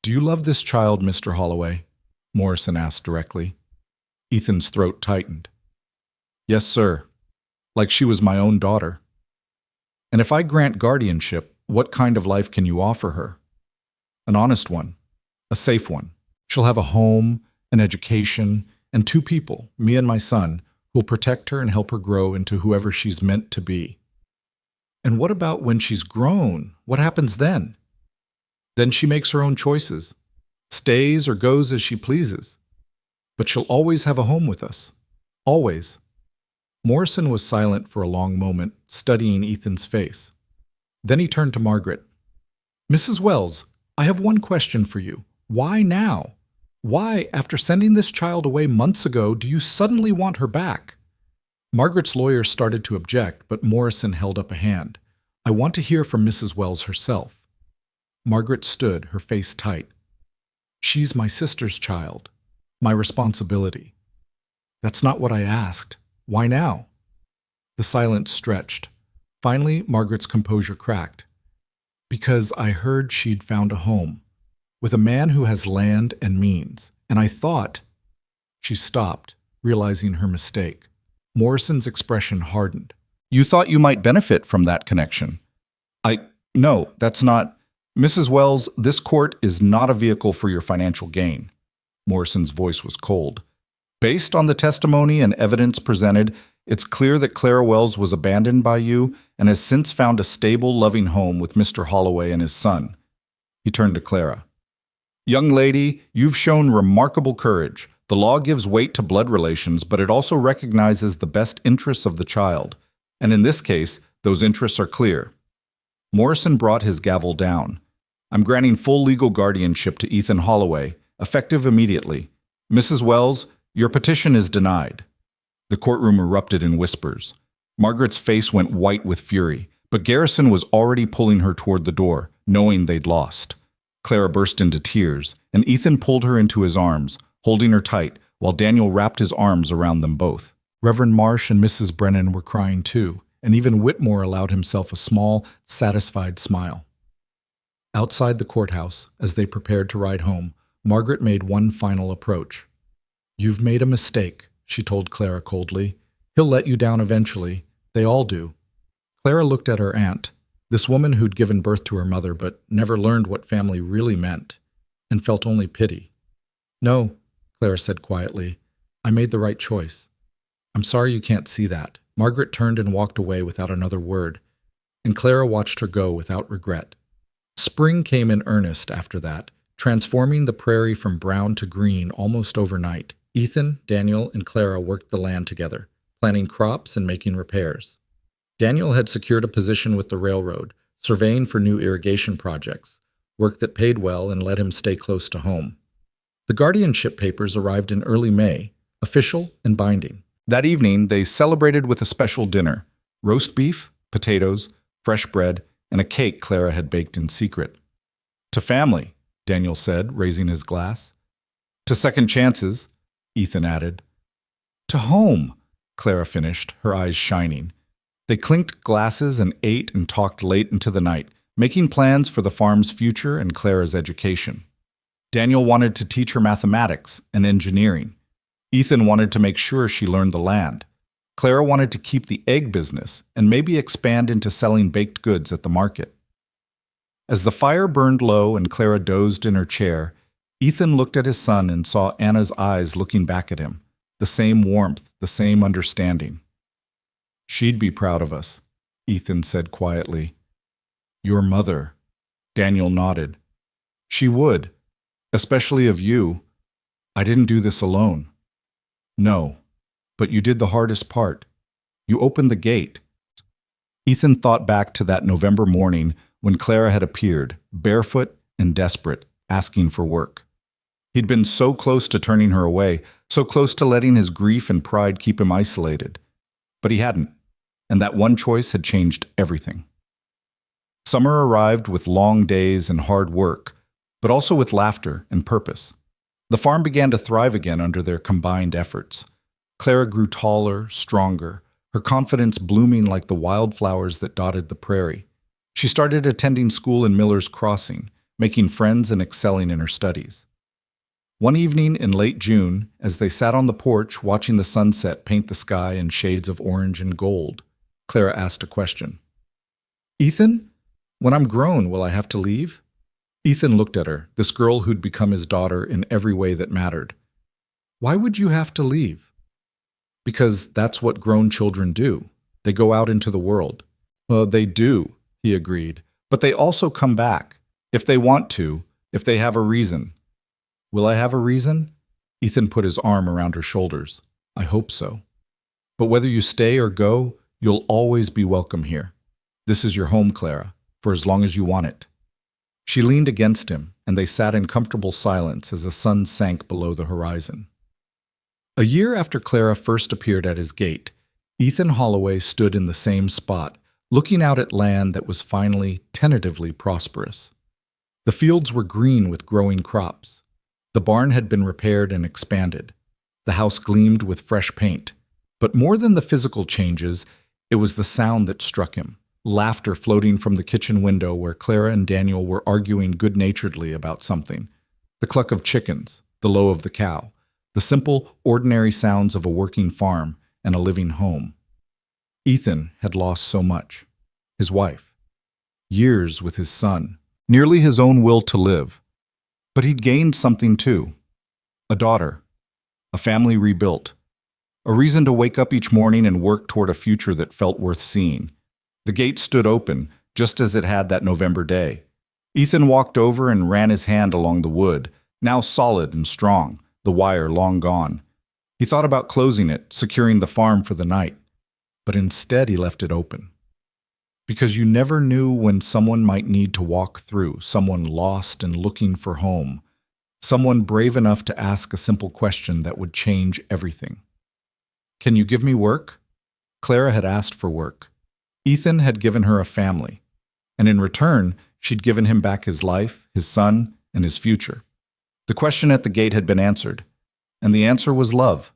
"Do you love this child, Mr. Holloway?" Morrison asked directly. Ethan's throat tightened. "Yes, sir. Like she was my own daughter." "And if I grant guardianship, what kind of life can you offer her?" "An honest one. A safe one. She'll have a home, an education, and 2 people, me and my son, who'll protect her and help her grow into whoever she's meant to be." "And what about when she's grown? What happens then?" "Then she makes her own choices, stays or goes as she pleases. But she'll always have a home with us. Always." Morrison was silent for a long moment, studying Ethan's face. Then he turned to Margaret. "Mrs. Wells, I have one question for you. Why now? Why, after sending this child away months ago, do you suddenly want her back?" Margaret's lawyer started to object, but Morrison held up a hand. "I want to hear from Mrs. Wells herself." Margaret stood, her face tight. "She's my sister's child. My responsibility." "That's not what I asked. Why now?" The silence stretched. Finally, Margaret's composure cracked. "Because I heard she'd found a home, with a man who has land and means, and I thought—" She stopped, realizing her mistake. Morrison's expression hardened. "You thought you might benefit from that connection. No, that's not. Mrs. Wells, this court is not a vehicle for your financial gain. Morrison's voice was cold. Based on the testimony and evidence presented, it's clear that Clara Wells was abandoned by you and has since found a stable, loving home with Mr. Holloway and his son. He turned to Clara. Young lady, you've shown remarkable courage. The law gives weight to blood relations, but it also recognizes the best interests of the child. And in this case, those interests are clear. Morrison brought his gavel down. I'm granting full legal guardianship to Ethan Holloway, effective immediately. Mrs. Wells, your petition is denied. The courtroom erupted in whispers. Margaret's face went white with fury, but Garrison was already pulling her toward the door, knowing they'd lost. Clara burst into tears, and Ethan pulled her into his arms, holding her tight, while Daniel wrapped his arms around them both. Reverend Marsh and Mrs. Brennan were crying too, and even Whitmore allowed himself a small, satisfied smile. Outside the courthouse, as they prepared to ride home, Margaret made one final approach. You've made a mistake, she told Clara coldly. He'll let you down eventually. They all do. Clara looked at her aunt, this woman who'd given birth to her mother but never learned what family really meant, and felt only pity. No, Clara said quietly. I made the right choice. I'm sorry you can't see that. Margaret turned and walked away without another word, and Clara watched her go without regret. Spring came in earnest after that, transforming the prairie from brown to green almost overnight. Ethan, Daniel, and Clara worked the land together, planting crops and making repairs. Daniel had secured a position with the railroad, surveying for new irrigation projects, work that paid well and let him stay close to home. The guardianship papers arrived in early May, official and binding. That evening, they celebrated with a special dinner: roast beef, potatoes, fresh bread, and a cake Clara had baked in secret. To family, Daniel said, raising his glass. To second chances, Ethan added. To home, Clara finished, her eyes shining. They clinked glasses and ate and talked late into the night, making plans for the farm's future and Clara's education. Daniel wanted to teach her mathematics and engineering. Ethan wanted to make sure she learned the land. Clara wanted to keep the egg business and maybe expand into selling baked goods at the market. As the fire burned low and Clara dozed in her chair, Ethan looked at his son and saw Anna's eyes looking back at him, the same warmth, the same understanding. She'd be proud of us, Ethan said quietly. Your mother, Daniel nodded. She would, especially of you. I didn't do this alone. No, but you did the hardest part. You opened the gate. Ethan thought back to that November morning when Clara had appeared, barefoot and desperate, asking for work. He'd been so close to turning her away, so close to letting his grief and pride keep him isolated. But he hadn't, and that one choice had changed everything. Summer arrived with long days and hard work, but also with laughter and purpose. The farm began to thrive again under their combined efforts. Clara grew taller, stronger, her confidence blooming like the wildflowers that dotted the prairie. She started attending school in Miller's Crossing, making friends and excelling in her studies. One evening in late June, as they sat on the porch watching the sunset paint the sky in shades of orange and gold, Clara asked a question. Ethan, when I'm grown, will I have to leave? Ethan looked at her, this girl who'd become his daughter in every way that mattered. Why would you have to leave? Because that's what grown children do. They go out into the world. Well, they do, he agreed, but they also come back, if they want to, if they have a reason. Will I have a reason? Ethan put his arm around her shoulders. I hope so. But whether you stay or go, you'll always be welcome here. This is your home, Clara, for as long as you want it. She leaned against him, and they sat in comfortable silence as the sun sank below the horizon. A year after Clara first appeared at his gate, Ethan Holloway stood in the same spot, looking out at land that was finally, tentatively prosperous. The fields were green with growing crops. The barn had been repaired and expanded. The house gleamed with fresh paint. But more than the physical changes, it was the sound that struck him. Laughter floating from the kitchen window where Clara and Daniel were arguing good-naturedly about something. The cluck of chickens, the low of the cow, the simple, ordinary sounds of a working farm and a living home. Ethan had lost so much. His wife. years with his son, nearly his own will to live. But he'd gained something too. A daughter, a family rebuilt, a reason to wake up each morning and work toward a future that felt worth seeing. The gate stood open, just as it had that November day. Ethan walked over and ran his hand along the wood, now solid and strong, the wire long gone. He thought about closing it, securing the farm for the night, but instead he left it open. Because you never knew when someone might need to walk through, someone lost and looking for home, someone brave enough to ask a simple question that would change everything. Can you give me work? Clara had asked for work. Ethan had given her a family, and in return, she'd given him back his life, his son, and his future. The question at the gate had been answered, and the answer was love.